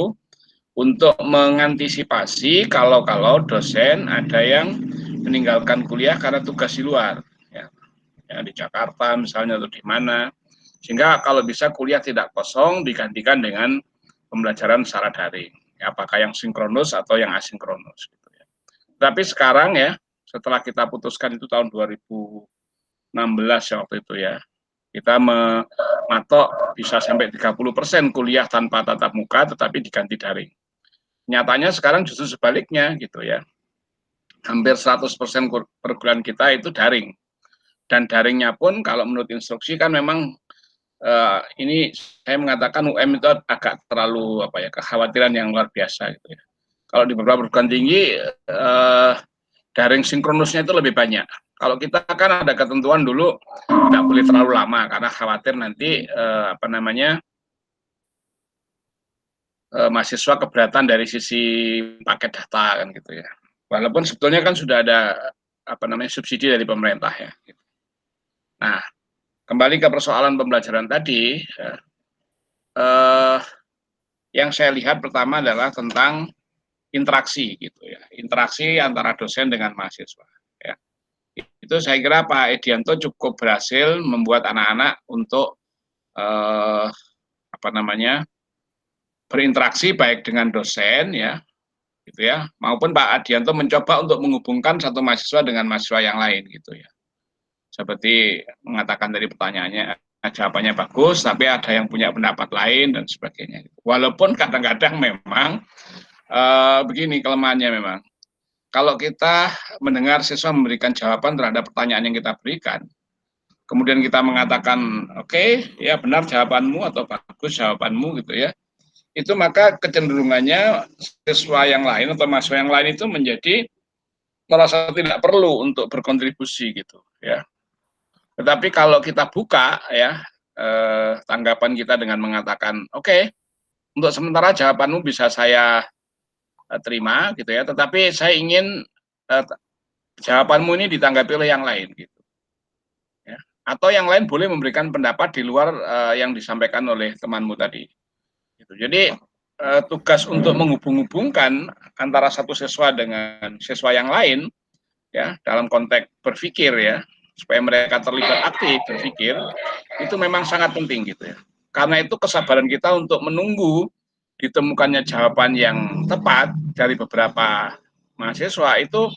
untuk mengantisipasi kalau dosen ada yang meninggalkan kuliah karena tugas di luar ya, di Jakarta misalnya atau di mana, sehingga kalau bisa kuliah tidak kosong digantikan dengan pembelajaran secara daring ya, apakah yang sinkronus atau yang asinkronus gitu ya. Tapi sekarang ya setelah kita putuskan itu tahun 2016 ya waktu itu ya, kita mematok bisa sampai 30% kuliah tanpa tatap muka tetapi diganti daring. Nyatanya sekarang justru sebaliknya gitu ya. Hampir 100% perkuliahan kita itu daring. Dan daringnya pun kalau menurut instruksi kan memang ini saya mengatakan UM itu agak terlalu kekhawatiran yang luar biasa gitu ya. Kalau di beberapa perguruan tinggi daring sinkronusnya itu lebih banyak. Kalau kita kan ada ketentuan dulu tidak boleh terlalu lama karena khawatir nanti mahasiswa keberatan dari sisi paket data kan gitu ya. Walaupun sebetulnya kan sudah ada subsidi dari pemerintah ya. Nah, kembali ke persoalan pembelajaran tadi, yang saya lihat pertama adalah tentang interaksi gitu ya, interaksi antara dosen dengan mahasiswa. Ya. Itu saya kira Pak Edianto cukup berhasil membuat anak-anak untuk berinteraksi baik dengan dosen ya, gitu ya, maupun Pak Adianto mencoba untuk menghubungkan satu mahasiswa dengan mahasiswa yang lain gitu ya. Seperti mengatakan dari pertanyaannya, jawabannya bagus, tapi ada yang punya pendapat lain dan sebagainya. Walaupun kadang-kadang memang begini kelemahannya memang. Kalau kita mendengar siswa memberikan jawaban terhadap pertanyaan yang kita berikan, kemudian kita mengatakan, oke, ya benar jawabanmu atau bagus jawabanmu gitu ya, itu maka kecenderungannya siswa yang lain atau mahasiswa yang lain itu menjadi merasa tidak perlu untuk berkontribusi gitu ya. Tetapi kalau kita buka ya tanggapan kita dengan mengatakan oke, untuk sementara jawabanmu bisa saya terima gitu ya, tetapi saya ingin jawabanmu ini ditanggapi oleh yang lain gitu ya. Atau yang lain boleh memberikan pendapat di luar yang disampaikan oleh temanmu tadi gitu. Jadi tugas untuk menghubung-hubungkan antara satu siswa dengan siswa yang lain ya dalam konteks berpikir ya, supaya mereka terlibat aktif berpikir, itu memang sangat penting gitu ya. Karena itu kesabaran kita untuk menunggu ditemukannya jawaban yang tepat dari beberapa mahasiswa itu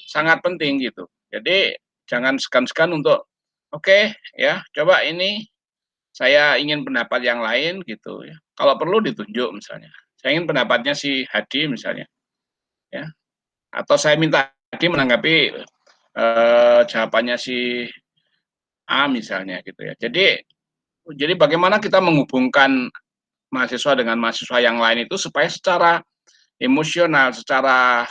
sangat penting gitu. Jadi jangan segan-segan untuk oke, ya coba ini saya ingin pendapat yang lain gitu ya. Kalau perlu ditunjuk misalnya. Saya ingin pendapatnya si Hadi misalnya. Ya. Atau saya minta Hadi menanggapi jawabannya si A misalnya gitu ya. Jadi bagaimana kita menghubungkan mahasiswa dengan mahasiswa yang lain itu supaya secara emosional, secara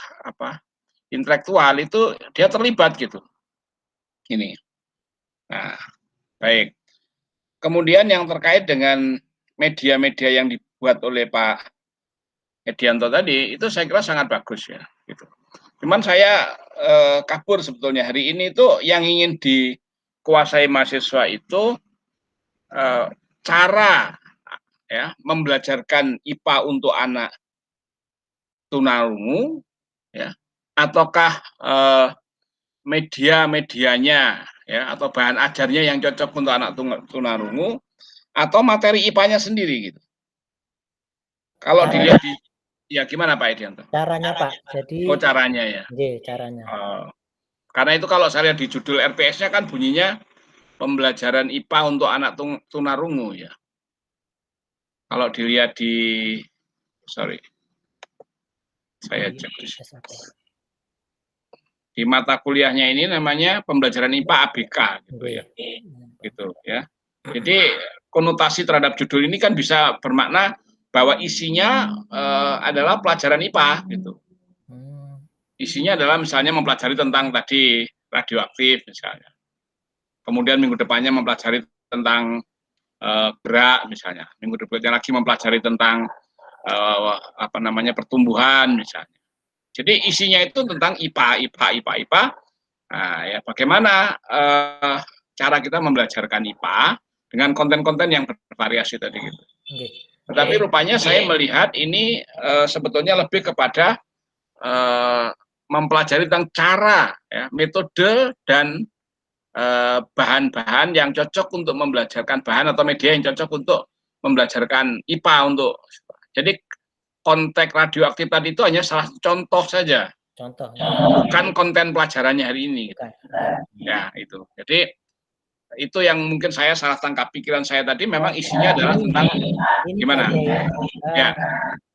intelektual itu dia terlibat gitu. Ini. Nah, baik. Kemudian yang terkait dengan media-media yang dibuat oleh Pak Edianto tadi, itu saya kira sangat bagus ya. Gitu. Cuman saya kabur sebetulnya hari ini itu yang ingin dikuasai mahasiswa itu cara ya membelajarkan IPA untuk anak tunarungu ya, ataukah media-medianya ya atau bahan ajarnya yang cocok untuk anak tunarungu atau materi IPA-nya sendiri gitu. Kalau dilihat ya gimana Pak Edianto? Caranya Pak, jadi caranya ya. Iya, caranya. Karena itu kalau saya lihat di judul RPS-nya kan bunyinya pembelajaran IPA untuk anak tunarungu ya. Kalau dilihat saya cek di mata kuliahnya ini namanya pembelajaran IPA ABK gitu ya. Gitu ya. Jadi konotasi terhadap judul ini kan bisa bermakna bahwa isinya adalah pelajaran IPA gitu. Isinya adalah misalnya mempelajari tentang tadi radioaktif misalnya. Kemudian minggu depannya mempelajari tentang gerak misalnya. Minggu depannya lagi mempelajari tentang pertumbuhan misalnya. Jadi isinya itu tentang IPA. Nah, ya bagaimana cara kita membelajarkan IPA dengan konten-konten yang bervariasi tadi gitu. Tetapi rupanya saya melihat ini sebetulnya lebih kepada mempelajari tentang cara, ya, metode dan bahan-bahan yang cocok untuk membelajarkan bahan atau media yang cocok untuk membelajarkan IPA untuk. Jadi konteks radioaktif tadi itu hanya salah contoh saja. Contoh. Bukan konten pelajarannya hari ini. Gitu. Ya itu. Jadi itu yang mungkin saya salah tangkap pikiran saya tadi memang isinya adalah tentang gimana? Ya.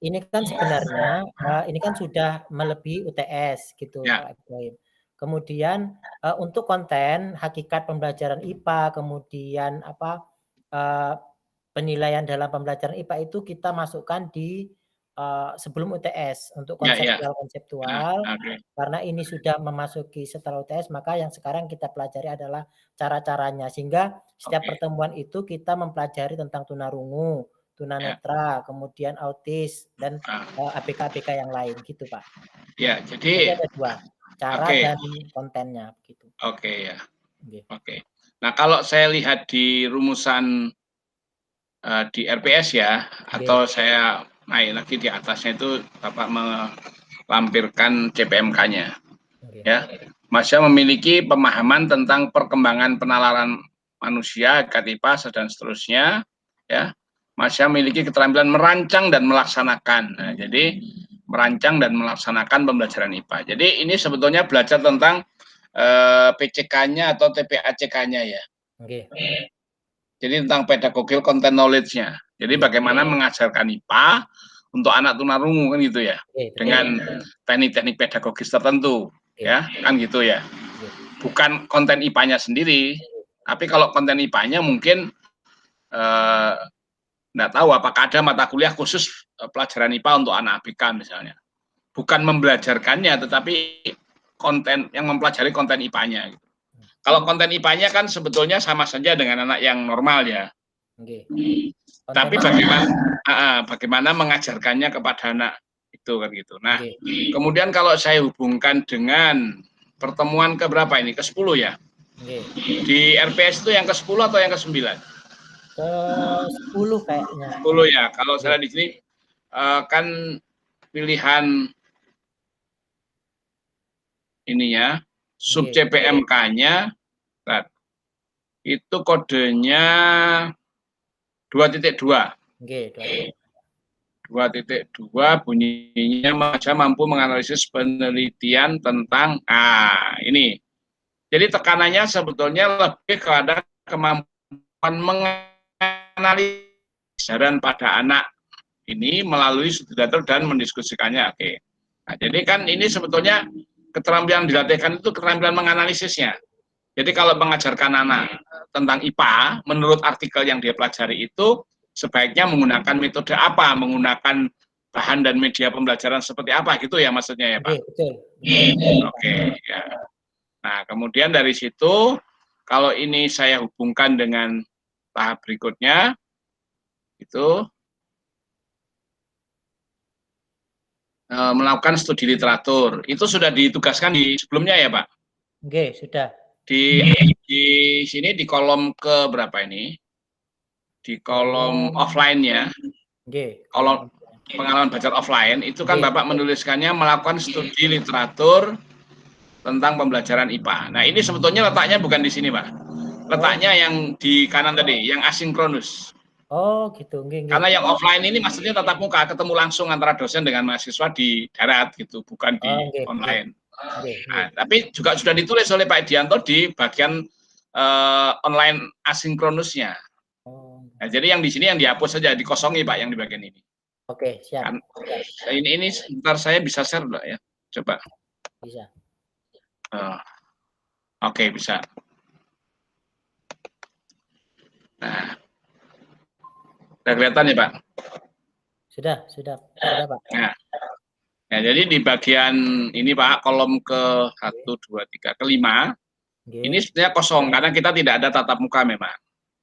Ini kan sebenarnya ini kan sudah melebihi UTS gitu Pak Ibrahim. Kemudian untuk konten hakikat pembelajaran IPA, kemudian penilaian dalam pembelajaran IPA itu kita masukkan di sebelum UTS untuk konseptual. Karena ini sudah memasuki setelah UTS, maka yang sekarang kita pelajari adalah cara-caranya, sehingga setiap pertemuan itu kita mempelajari tentang tunarungu, tunanetra, kemudian autis, dan ABK-ABK yang lain gitu Pak. Ya, jadi ada 2, cara dan kontennya begitu. Oke ya. Oke. Nah, kalau saya lihat di rumusan di RPS ya, atau saya naik lagi di atasnya itu Bapak melampirkan CPMK-nya. Ya. Masih memiliki pemahaman tentang perkembangan penalaran manusia, KTIPA dan seterusnya, ya. Masih memiliki keterampilan merancang dan melaksanakan. Nah, jadi merancang dan melaksanakan pembelajaran IPA. Jadi ini sebetulnya belajar tentang PCK-nya atau TPACK-nya ya. Jadi tentang pedagogical content knowledge-nya. Jadi bagaimana mengajarkan IPA untuk anak tunarungu kan gitu ya. Dengan teknik-teknik pedagogis tertentu, ya, kan gitu ya. Bukan konten IPA-nya sendiri, tapi kalau konten IPA-nya mungkin nggak tahu apakah ada mata kuliah khusus pelajaran IPA untuk anak ABK misalnya. Bukan membelajarkannya, tetapi konten yang mempelajari konten IPA-nya. Gitu. Kalau konten IPA-nya kan sebetulnya sama saja dengan anak yang normal ya. Tapi bagaimana mengajarkannya kepada anak itu kan gitu. Nah, kemudian kalau saya hubungkan dengan pertemuan keberapa ini? Ke-10 ya? Di RPS itu yang ke-10 atau yang ke-9? Ke-10 kayaknya. 10 ya. Kalau saya di sini kan pilihan ini ya, sub CPMK-nya itu kodenya 2.2. 2.2 bunyinya Maja mampu menganalisis penelitian tentang ini. Jadi tekanannya sebetulnya lebih kepada kemampuan menganalisis pada anak ini melalui studiator dan mendiskusikannya. Nah, jadi kan ini sebetulnya keterampilan dilatihkan itu keterampilan menganalisisnya. Jadi kalau mengajarkan anak tentang IPA, menurut artikel yang dia pelajari itu sebaiknya menggunakan metode apa, menggunakan bahan dan media pembelajaran seperti apa, gitu ya maksudnya ya Pak? Betul. Oke, ya. Nah, kemudian dari situ, kalau ini saya hubungkan dengan tahap berikutnya, itu melakukan studi literatur. Itu sudah ditugaskan di sebelumnya ya Pak? Sudah. Di sini di kolom ke berapa ini? Di kolom offline-nya. Kolom pengalaman belajar offline itu kan Bapak menuliskannya melakukan studi literatur tentang pembelajaran IPA. Nah, ini sebetulnya letaknya bukan di sini, Pak. Letaknya yang di kanan tadi, yang asinkronus. Oh, gitu. Karena yang offline ini maksudnya tatap muka, ketemu langsung antara dosen dengan mahasiswa di darat gitu, bukan di online. Nah, tapi juga sudah ditulis oleh Pak Dianto di bagian online asinkronusnya. Nah, jadi yang di sini yang dihapus saja, dikosongi Pak yang di bagian ini. Oke, siap. Ini sebentar saya bisa share enggak ya? Coba. Bisa. Oke, bisa. Nah, sudah kelihatan ya Pak? Sudah Pak. Nah, jadi di bagian ini Pak, kolom ke 1, 2, 3, ke 5, ini sebenarnya kosong karena kita tidak ada tatap muka memang.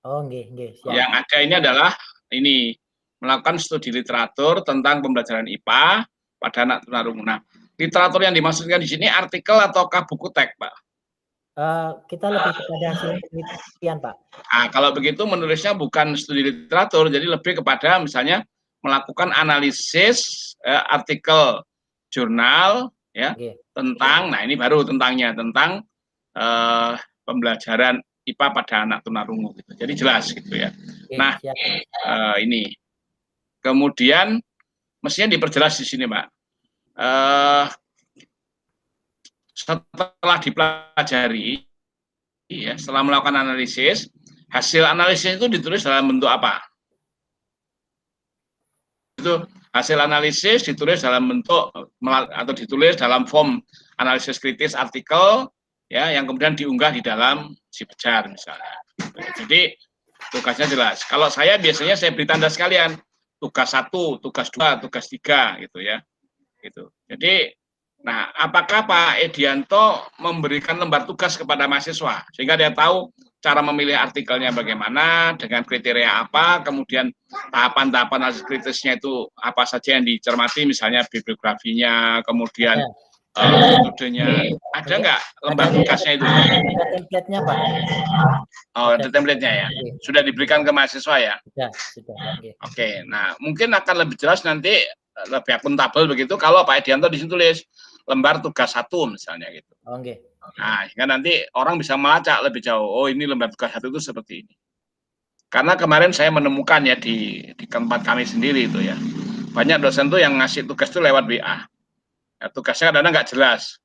Oh, siap. Yang ada ini adalah ini melakukan studi literatur tentang pembelajaran IPA pada anak tunarungu. Nah, literatur yang dimaksudkan di sini artikel ataukah buku teks, Pak? Kita lebih kepada hasil penelitian, Pak. Nah, kalau begitu menulisnya bukan studi literatur, jadi lebih kepada misalnya melakukan analisis artikel jurnal ya tentang, nah ini baru tentangnya tentang pembelajaran IPA pada anak tunarungu gitu. Jadi jelas gitu ya. Nah, ini kemudian mestinya diperjelas di sini, Pak. Setelah dipelajari, ya, setelah melakukan analisis, hasil analisis itu ditulis dalam bentuk apa? Itu hasil analisis ditulis dalam bentuk atau ditulis dalam form analisis kritis artikel ya yang kemudian diunggah di dalam si Bejar misalnya. Jadi tugasnya jelas. Kalau saya biasanya saya beri tanda sekalian tugas 1, tugas 2, tugas 3 gitu ya. Gitu. Jadi nah, apakah Pak Edianto memberikan lembar tugas kepada mahasiswa sehingga dia tahu cara memilih artikelnya bagaimana, dengan kriteria apa, kemudian tahapan-tahapan analisis kritisnya itu apa saja yang dicermati, misalnya bibliografinya, kemudian metodenya. Ada nggak lembar tugasnya itu? Ada template-nya, Pak. Oh, ada template-nya ya. Sudah diberikan ke mahasiswa ya? Sudah. Oke, nah mungkin akan lebih jelas nanti, lebih akuntabel begitu kalau Pak Edianto di situ tulis lembar tugas 1 misalnya gitu. Nah, sehingga nanti orang bisa melacak lebih jauh. Oh, ini lembar tugas 1 itu seperti ini. Karena kemarin saya menemukan ya di tempat kami sendiri itu ya. Banyak dosen tuh yang ngasih tugas itu lewat WA. Ya, tugasnya kadang-kadang nggak jelas.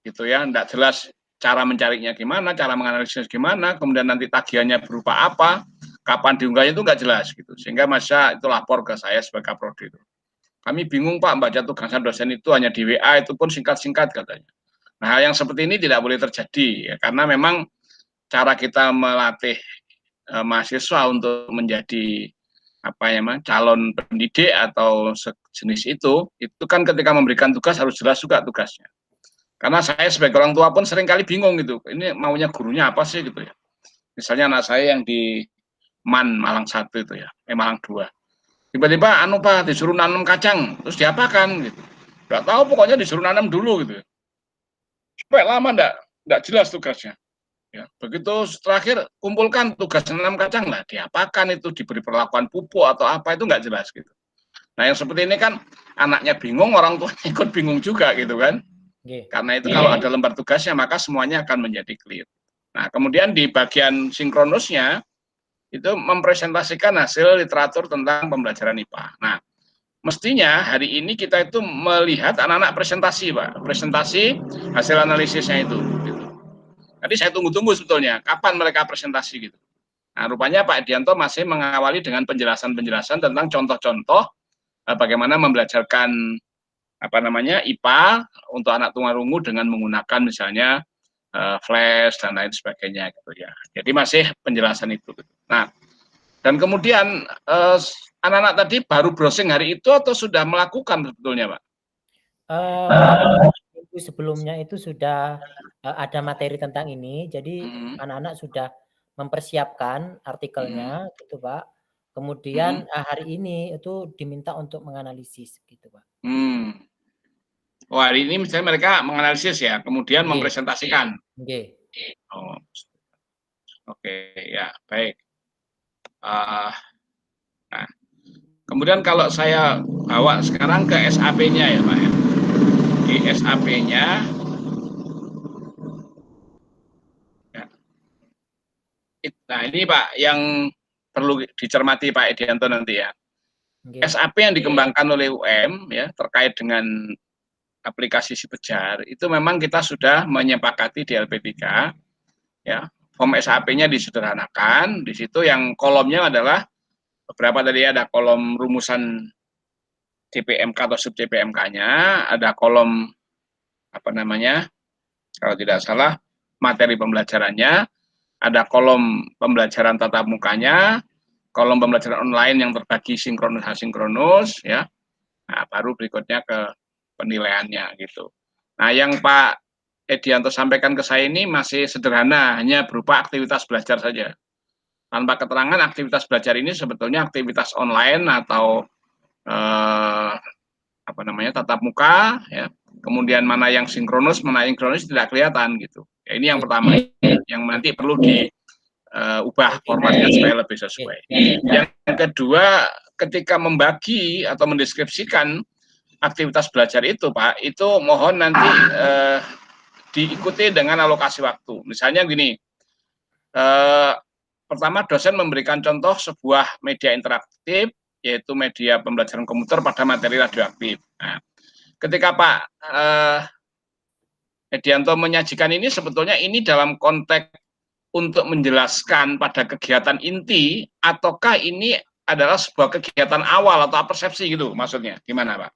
Gitu ya, nggak jelas cara mencarinya gimana, cara menganalisisnya gimana, kemudian nanti tagihannya berupa apa, kapan diunggahnya itu nggak jelas gitu. Sehingga masa itu lapor ke saya sebagai kaprodi itu. Kami bingung Pak, baca tugasan dosen itu hanya di WA, itu pun singkat-singkat katanya. Nah, hal yang seperti ini tidak boleh terjadi ya, karena memang cara kita melatih mahasiswa untuk menjadi apa ya, calon pendidik atau sejenis itu kan ketika memberikan tugas harus jelas juga tugasnya. Karena saya sebagai orang tua pun seringkali bingung gitu, ini maunya gurunya apa sih gitu ya. Misalnya anak saya yang di Malang 1 itu ya, Malang 2. Tiba-tiba Pak disuruh nanam kacang, terus diapakan gitu. Nggak tahu, pokoknya disuruh nanam dulu gitu. Sampai lama enggak jelas tugasnya. Ya, begitu terakhir kumpulkan tugas nanam kacang lah, diapakan itu, diberi perlakuan pupuk atau apa, itu enggak jelas gitu. Nah, yang seperti ini kan anaknya bingung, orang tuanya ikut bingung juga gitu kan. Karena itu kalau ada lembar tugasnya maka semuanya akan menjadi clear. Nah, kemudian di bagian sinkronusnya itu mempresentasikan hasil literatur tentang pembelajaran IPA. Nah, mestinya hari ini kita itu melihat anak-anak presentasi, Pak. Presentasi hasil analisisnya itu. Gitu. Jadi saya tunggu-tunggu sebetulnya, kapan mereka presentasi gitu. Nah, rupanya Pak Edianto masih mengawali dengan penjelasan-penjelasan tentang contoh-contoh bagaimana membelajarkan IPA untuk anak tunarungu dengan menggunakan misalnya flash dan lain sebagainya gitu ya. Jadi masih penjelasan itu. Nah, dan kemudian anak-anak tadi baru browsing hari itu atau sudah melakukan sebetulnya, Pak? Minggu sebelumnya itu sudah ada materi tentang ini, jadi anak-anak sudah mempersiapkan artikelnya, gitu Pak. Kemudian hari ini itu diminta untuk menganalisis, gitu Pak. Oh, hari ini misalnya mereka menganalisis ya, kemudian mempresentasikan. Oh, oke, ya baik. Nah, kemudian kalau saya bawa sekarang ke SAP-nya ya Pak ya. Di SAP-nya, ya. Nah ini Pak yang perlu dicermati Pak Edianto nanti ya. SAP yang dikembangkan oleh UM ya terkait dengan aplikasi si Bejar itu memang kita sudah menyepakati di LP3 ya. Form SAP-nya disederhanakan, di situ yang kolomnya adalah beberapa tadi ada kolom rumusan CPMK atau sub CPMK-nya, ada kolom kalau tidak salah materi pembelajarannya, ada kolom pembelajaran tatap mukanya, kolom pembelajaran online yang terbagi sinkronus asinkronus ya. Nah, baru berikutnya ke penilaiannya gitu. Nah, yang Pak Edianto sampaikan ke saya ini masih sederhana, hanya berupa aktivitas belajar saja. Tanpa keterangan aktivitas belajar ini sebetulnya aktivitas online atau tatap muka ya. Kemudian mana yang sinkronus, mana yang sinkronus tidak kelihatan gitu. Ya, ini yang pertama yang nanti perlu diubah formatnya supaya lebih sesuai. Yang kedua, ketika membagi atau mendeskripsikan aktivitas belajar itu Pak, itu mohon nanti diikuti dengan alokasi waktu. Misalnya gini, pertama dosen memberikan contoh sebuah media interaktif, yaitu media pembelajaran komputer pada materi radioaktif. Nah, ketika Pak Edianto menyajikan ini, sebetulnya ini dalam konteks untuk menjelaskan pada kegiatan inti, ataukah ini adalah sebuah kegiatan awal atau persepsi gitu maksudnya, gimana Pak?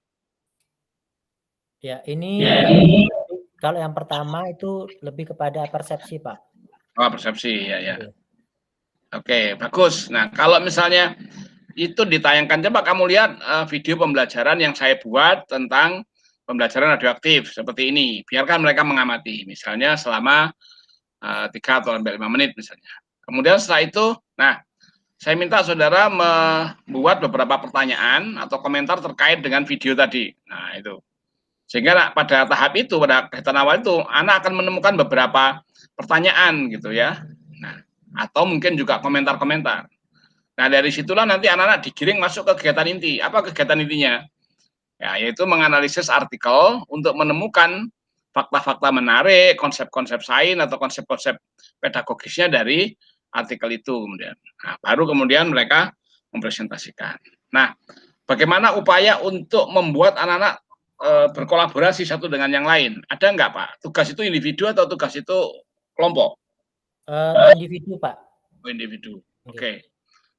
Ya, ini Kalau yang pertama itu lebih kepada persepsi, Pak. Oh, persepsi, ya, ya. Oke. Oke, bagus. Nah, kalau misalnya itu ditayangkan, coba kamu lihat video pembelajaran yang saya buat tentang pembelajaran radioaktif seperti ini. Biarkan mereka mengamati, misalnya selama 3 atau 5 menit misalnya. Kemudian setelah itu, nah, saya minta saudara membuat beberapa pertanyaan atau komentar terkait dengan video tadi. Nah, itu. Sehingga pada tahap itu, pada kegiatan awal itu, anak akan menemukan beberapa pertanyaan gitu ya. Nah, atau mungkin juga komentar-komentar. Nah, dari situlah nanti anak-anak digiring masuk ke kegiatan inti. Apa kegiatan intinya? Ya, yaitu menganalisis artikel untuk menemukan fakta-fakta menarik, konsep-konsep sains atau konsep-konsep pedagogisnya dari artikel itu kemudian. Nah, baru kemudian mereka mempresentasikan. Nah, bagaimana upaya untuk membuat anak-anak berkolaborasi satu dengan yang lain? Ada nggak, Pak? Tugas itu individu atau tugas itu kelompok? Individu, Pak. Oh, individu. Oke. Oke.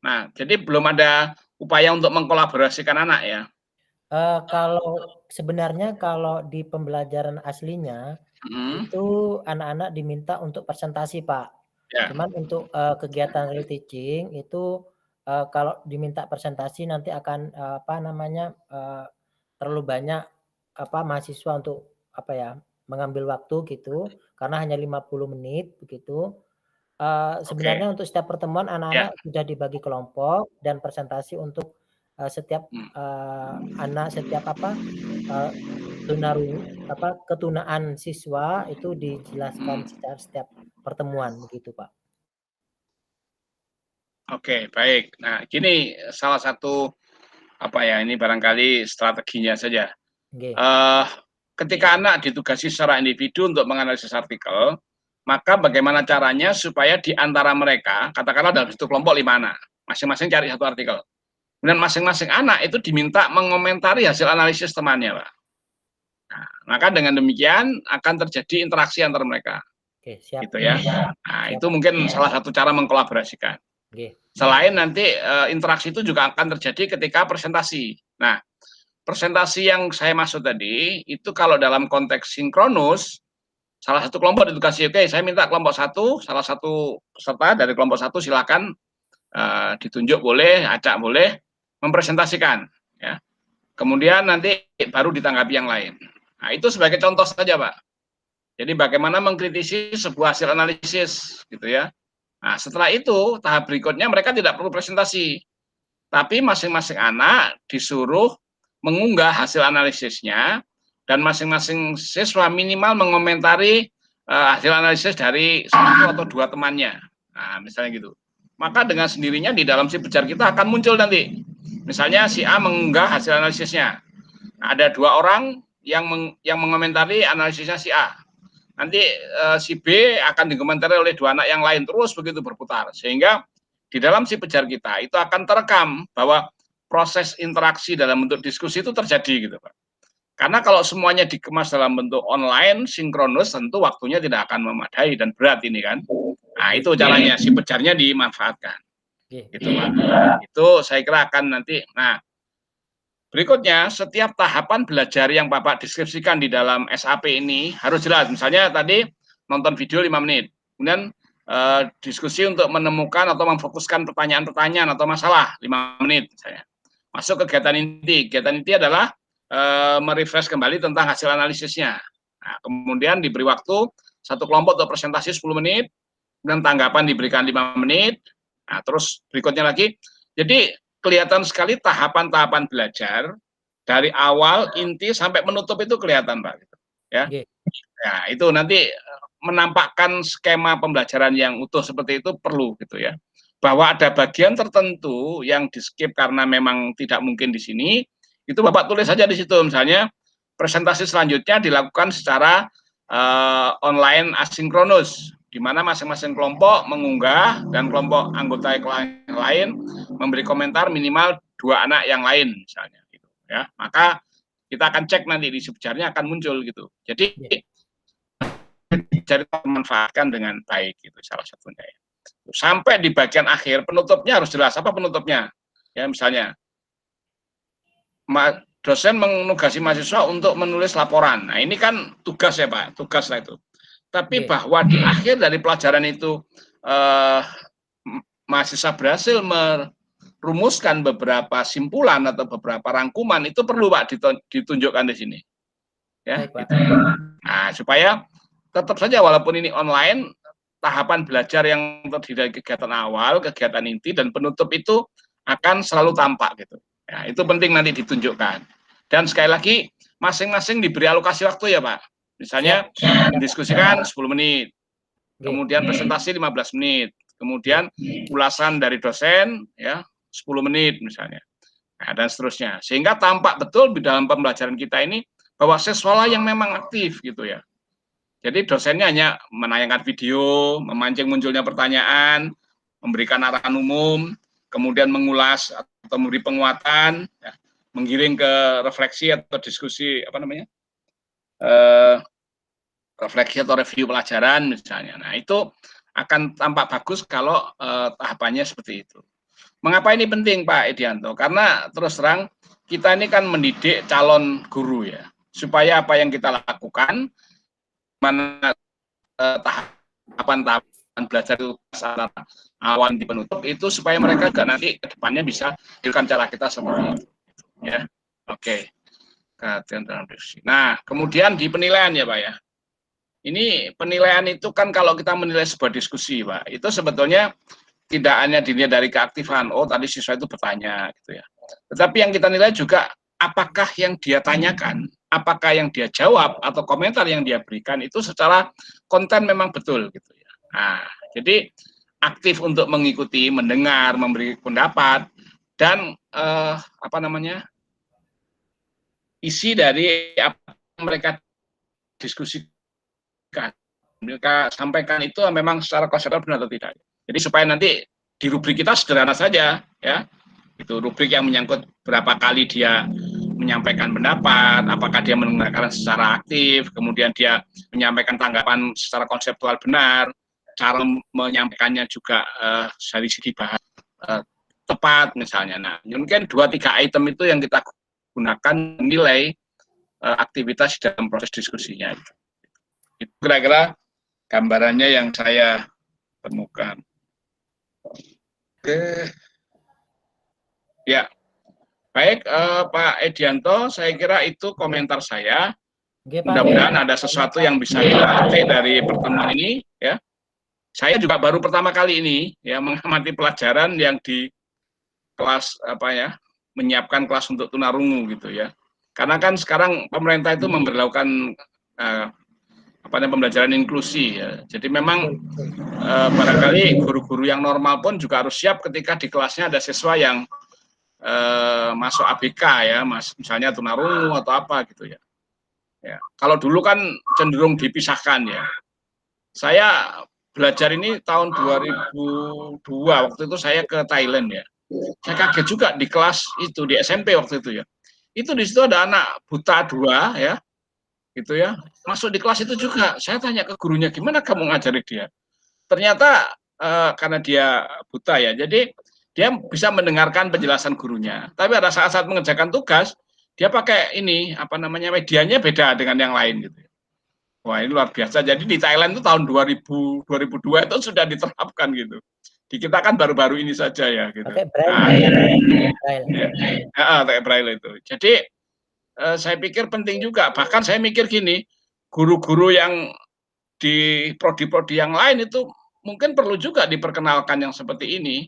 Nah, jadi belum ada upaya untuk mengkolaborasikan anak ya? Kalau sebenarnya kalau di pembelajaran aslinya itu anak-anak diminta untuk presentasi, Pak. Ya. Cuman untuk kegiatan real teaching itu kalau diminta presentasi nanti akan terlalu banyak mahasiswa untuk mengambil waktu gitu karena hanya 50 menit begitu. Sebenarnya untuk setiap pertemuan anak-anak sudah dibagi kelompok dan presentasi untuk setiap anak setiap ketunaan siswa itu dijelaskan secara setiap pertemuan begitu, Pak. Oke, baik. Nah, gini salah satu ini barangkali strateginya saja. Nggih. Ketika anak ditugasi secara individu untuk menganalisis artikel, maka bagaimana caranya supaya di antara mereka, katakanlah dalam satu kelompok 5 anak, masing-masing cari satu artikel. Kemudian masing-masing anak itu diminta mengomentari hasil analisis temannya, Pak. Nah, maka dengan demikian akan terjadi interaksi antar mereka. Oke, siap. Gitu ya. Nah, Siap. itu mungkin salah satu cara mengkolaborasikan. Oke. Selain nanti interaksi itu juga akan terjadi ketika presentasi. Nah, presentasi yang saya maksud tadi itu kalau dalam konteks sinkronus, salah satu kelompok ditugasi, oke, saya minta kelompok 1, salah satu peserta dari kelompok 1 silakan ditunjuk boleh, acak boleh, mempresentasikan, ya. Kemudian nanti baru ditanggapi yang lain. Nah, itu sebagai contoh saja, Pak. Jadi bagaimana mengkritisi sebuah hasil analisis, gitu ya. Nah, setelah itu tahap berikutnya mereka tidak perlu presentasi, tapi masing-masing anak disuruh mengunggah hasil analisisnya dan masing-masing siswa minimal mengomentari hasil analisis dari 1 atau 2 temannya. Nah, misalnya gitu. Maka dengan sendirinya di dalam si Bejar kita akan muncul nanti. Misalnya si A mengunggah hasil analisisnya. Nah, ada 2 orang yang mengomentari analisisnya si A. Nanti si B akan dikomentari oleh 2 anak yang lain, terus begitu berputar. Sehingga di dalam si Bejar kita itu akan terekam bahwa proses interaksi dalam bentuk diskusi itu terjadi gitu, Pak. Karena kalau semuanya dikemas dalam bentuk online, sinkronus, tentu waktunya tidak akan memadai dan berat ini kan. Nah, itu caranya, si Bejarnya dimanfaatkan. Gitu, Pak. Itu saya kira akan nanti. Nah, berikutnya, setiap tahapan belajar yang Bapak deskripsikan di dalam SAP ini harus jelas. Misalnya tadi nonton video 5 menit, kemudian diskusi untuk menemukan atau memfokuskan pertanyaan-pertanyaan atau masalah 5 menit misalnya. Masuk kegiatan inti. Kegiatan inti adalah merefresh kembali tentang hasil analisisnya. Nah, kemudian diberi waktu satu kelompok untuk presentasi 10 menit, dan tanggapan diberikan 5 menit. Nah, terus berikutnya lagi. Jadi kelihatan sekali tahapan-tahapan belajar dari awal inti sampai menutup itu kelihatan, Pak. Ya. Ya, itu nanti menampakkan skema pembelajaran yang utuh seperti itu perlu gitu ya. Bahwa ada bagian tertentu yang di-skip karena memang tidak mungkin di sini, itu Bapak tulis saja di situ. Misalnya presentasi selanjutnya dilakukan secara online asinkronus, di mana masing-masing kelompok mengunggah dan kelompok anggota yang lain memberi komentar minimal 2 anak yang lain misalnya gitu ya. Maka kita akan cek nanti di subjarnya akan muncul gitu. Jadi cari memanfaatkan dengan baik itu salah satunya ya. Sampai di bagian akhir penutupnya harus jelas apa penutupnya. Ya misalnya dosen menugasi mahasiswa untuk menulis laporan. Nah, ini kan tugas ya Pak, tugas lah itu. Tapi bahwa di akhir dari pelajaran itu mahasiswa berhasil merumuskan beberapa simpulan atau beberapa rangkuman, itu perlu Pak ditunjukkan di sini. Ya, Baik, Pak. gitu. Nah, supaya tetap saja walaupun ini online, tahapan belajar yang terdiri dari kegiatan awal, kegiatan inti, dan penutup itu akan selalu tampak gitu. Ya, itu penting nanti ditunjukkan. Dan sekali lagi, masing-masing diberi alokasi waktu ya Pak. Misalnya, diskusikan 10 menit, kemudian presentasi 15 menit, kemudian ulasan dari dosen ya 10 menit misalnya. Nah, dan seterusnya. Sehingga tampak betul di dalam pembelajaran kita ini bahwa siswa yang memang aktif gitu ya. Jadi dosennya hanya menayangkan video, memancing munculnya pertanyaan, memberikan arahan umum, kemudian mengulas atau memberi penguatan, ya, menggiring ke refleksi atau diskusi refleksi atau review pelajaran misalnya. Nah, itu akan tampak bagus kalau tahapannya seperti itu. Mengapa ini penting Pak Edianto? Karena terus terang kita ini kan mendidik calon guru ya, supaya apa yang kita lakukan, mana tahapan belajar itu antara awal di penutup itu supaya mereka juga nanti ke depannya bisa melakukan cara kita seperti itu. Ya, oke. Nah, kemudian di penilaian ya Pak ya. Ini penilaian itu kan kalau kita menilai sebuah diskusi Pak, itu sebetulnya tidak hanya dilihat dari keaktifan, oh tadi siswa itu bertanya gitu ya. Tetapi yang kita nilai juga apakah yang dia tanyakan, apakah yang dia jawab atau komentar yang dia berikan itu secara konten memang betul gitu ya. Nah, jadi aktif untuk mengikuti, mendengar, memberi pendapat dan isi dari apa yang mereka diskusikan, mereka sampaikan itu memang secara konseptual benar atau tidak. Jadi supaya nanti di rubrik kita sederhana saja ya. Itu rubrik yang menyangkut berapa kali dia menyampaikan pendapat, apakah dia mendengarkan secara aktif, kemudian dia menyampaikan tanggapan secara konseptual benar, cara menyampaikannya juga dari segi bahasa tepat misalnya. Nah, mungkin 2-3 item itu yang kita gunakan menilai aktivitas dalam proses diskusinya. Itu kira-kira gambarannya yang saya temukan. Oke. Ya, baik Pak Edianto, saya kira itu komentar saya. Mudah-mudahan ada sesuatu yang bisa kita petik dari pertemuan ini. Ya, saya juga baru pertama kali ini ya mengamati pelajaran yang di kelas menyiapkan kelas untuk tunarungu gitu ya. Karena kan sekarang pemerintah itu memberlakukan pembelajaran inklusi ya. Jadi memang barangkali guru-guru yang normal pun juga harus siap ketika di kelasnya ada siswa yang masuk ABK ya, misalnya tunarungu atau apa gitu ya. Ya. Kalau dulu kan cenderung dipisahkan ya. Saya belajar ini tahun 2002, waktu itu saya ke Thailand ya. Saya kaget juga di kelas itu, di SMP waktu itu ya. Itu di situ ada anak buta 2 ya, gitu ya. Masuk di kelas itu juga, saya tanya ke gurunya, gimana kamu ngajari dia? Ternyata karena dia buta ya, jadi dia bisa mendengarkan penjelasan gurunya. Tapi ada saat-saat mengerjakan tugas, dia pakai ini, medianya beda dengan yang lain gitu. Wah, ini luar biasa. Jadi di Thailand itu tahun 2002 itu sudah diterapkan gitu. Di kita kan baru-baru ini saja ya gitu. Pakai braille. Pakai braille itu. Jadi saya pikir penting juga. Bahkan saya mikir gini, guru-guru yang di prodi-prodi yang lain itu mungkin perlu juga diperkenalkan yang seperti ini.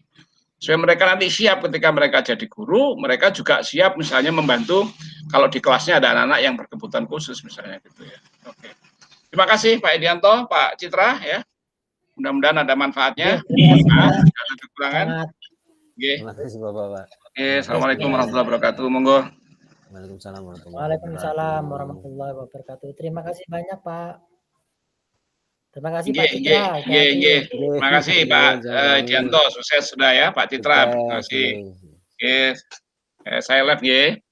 Supaya mereka nanti siap ketika mereka jadi guru, mereka juga siap misalnya membantu kalau di kelasnya ada anak-anak yang berkebutuhan khusus misalnya gitu ya. Oke. Terima kasih Pak Edianto, Pak Citra ya. Mudah-mudahan ada manfaatnya. Ada kekurangan. Terima kasih Bapak. Assalamualaikum warahmatullahi wabarakatuh. Monggo. Waalaikumsalam warahmatullahi wabarakatuh. Terima kasih banyak Pak. Terima kasih Pak Citra. Terima kasih Pak Edianto. Sukses sudah ya Pak Citra. Terima kasih. Saya live.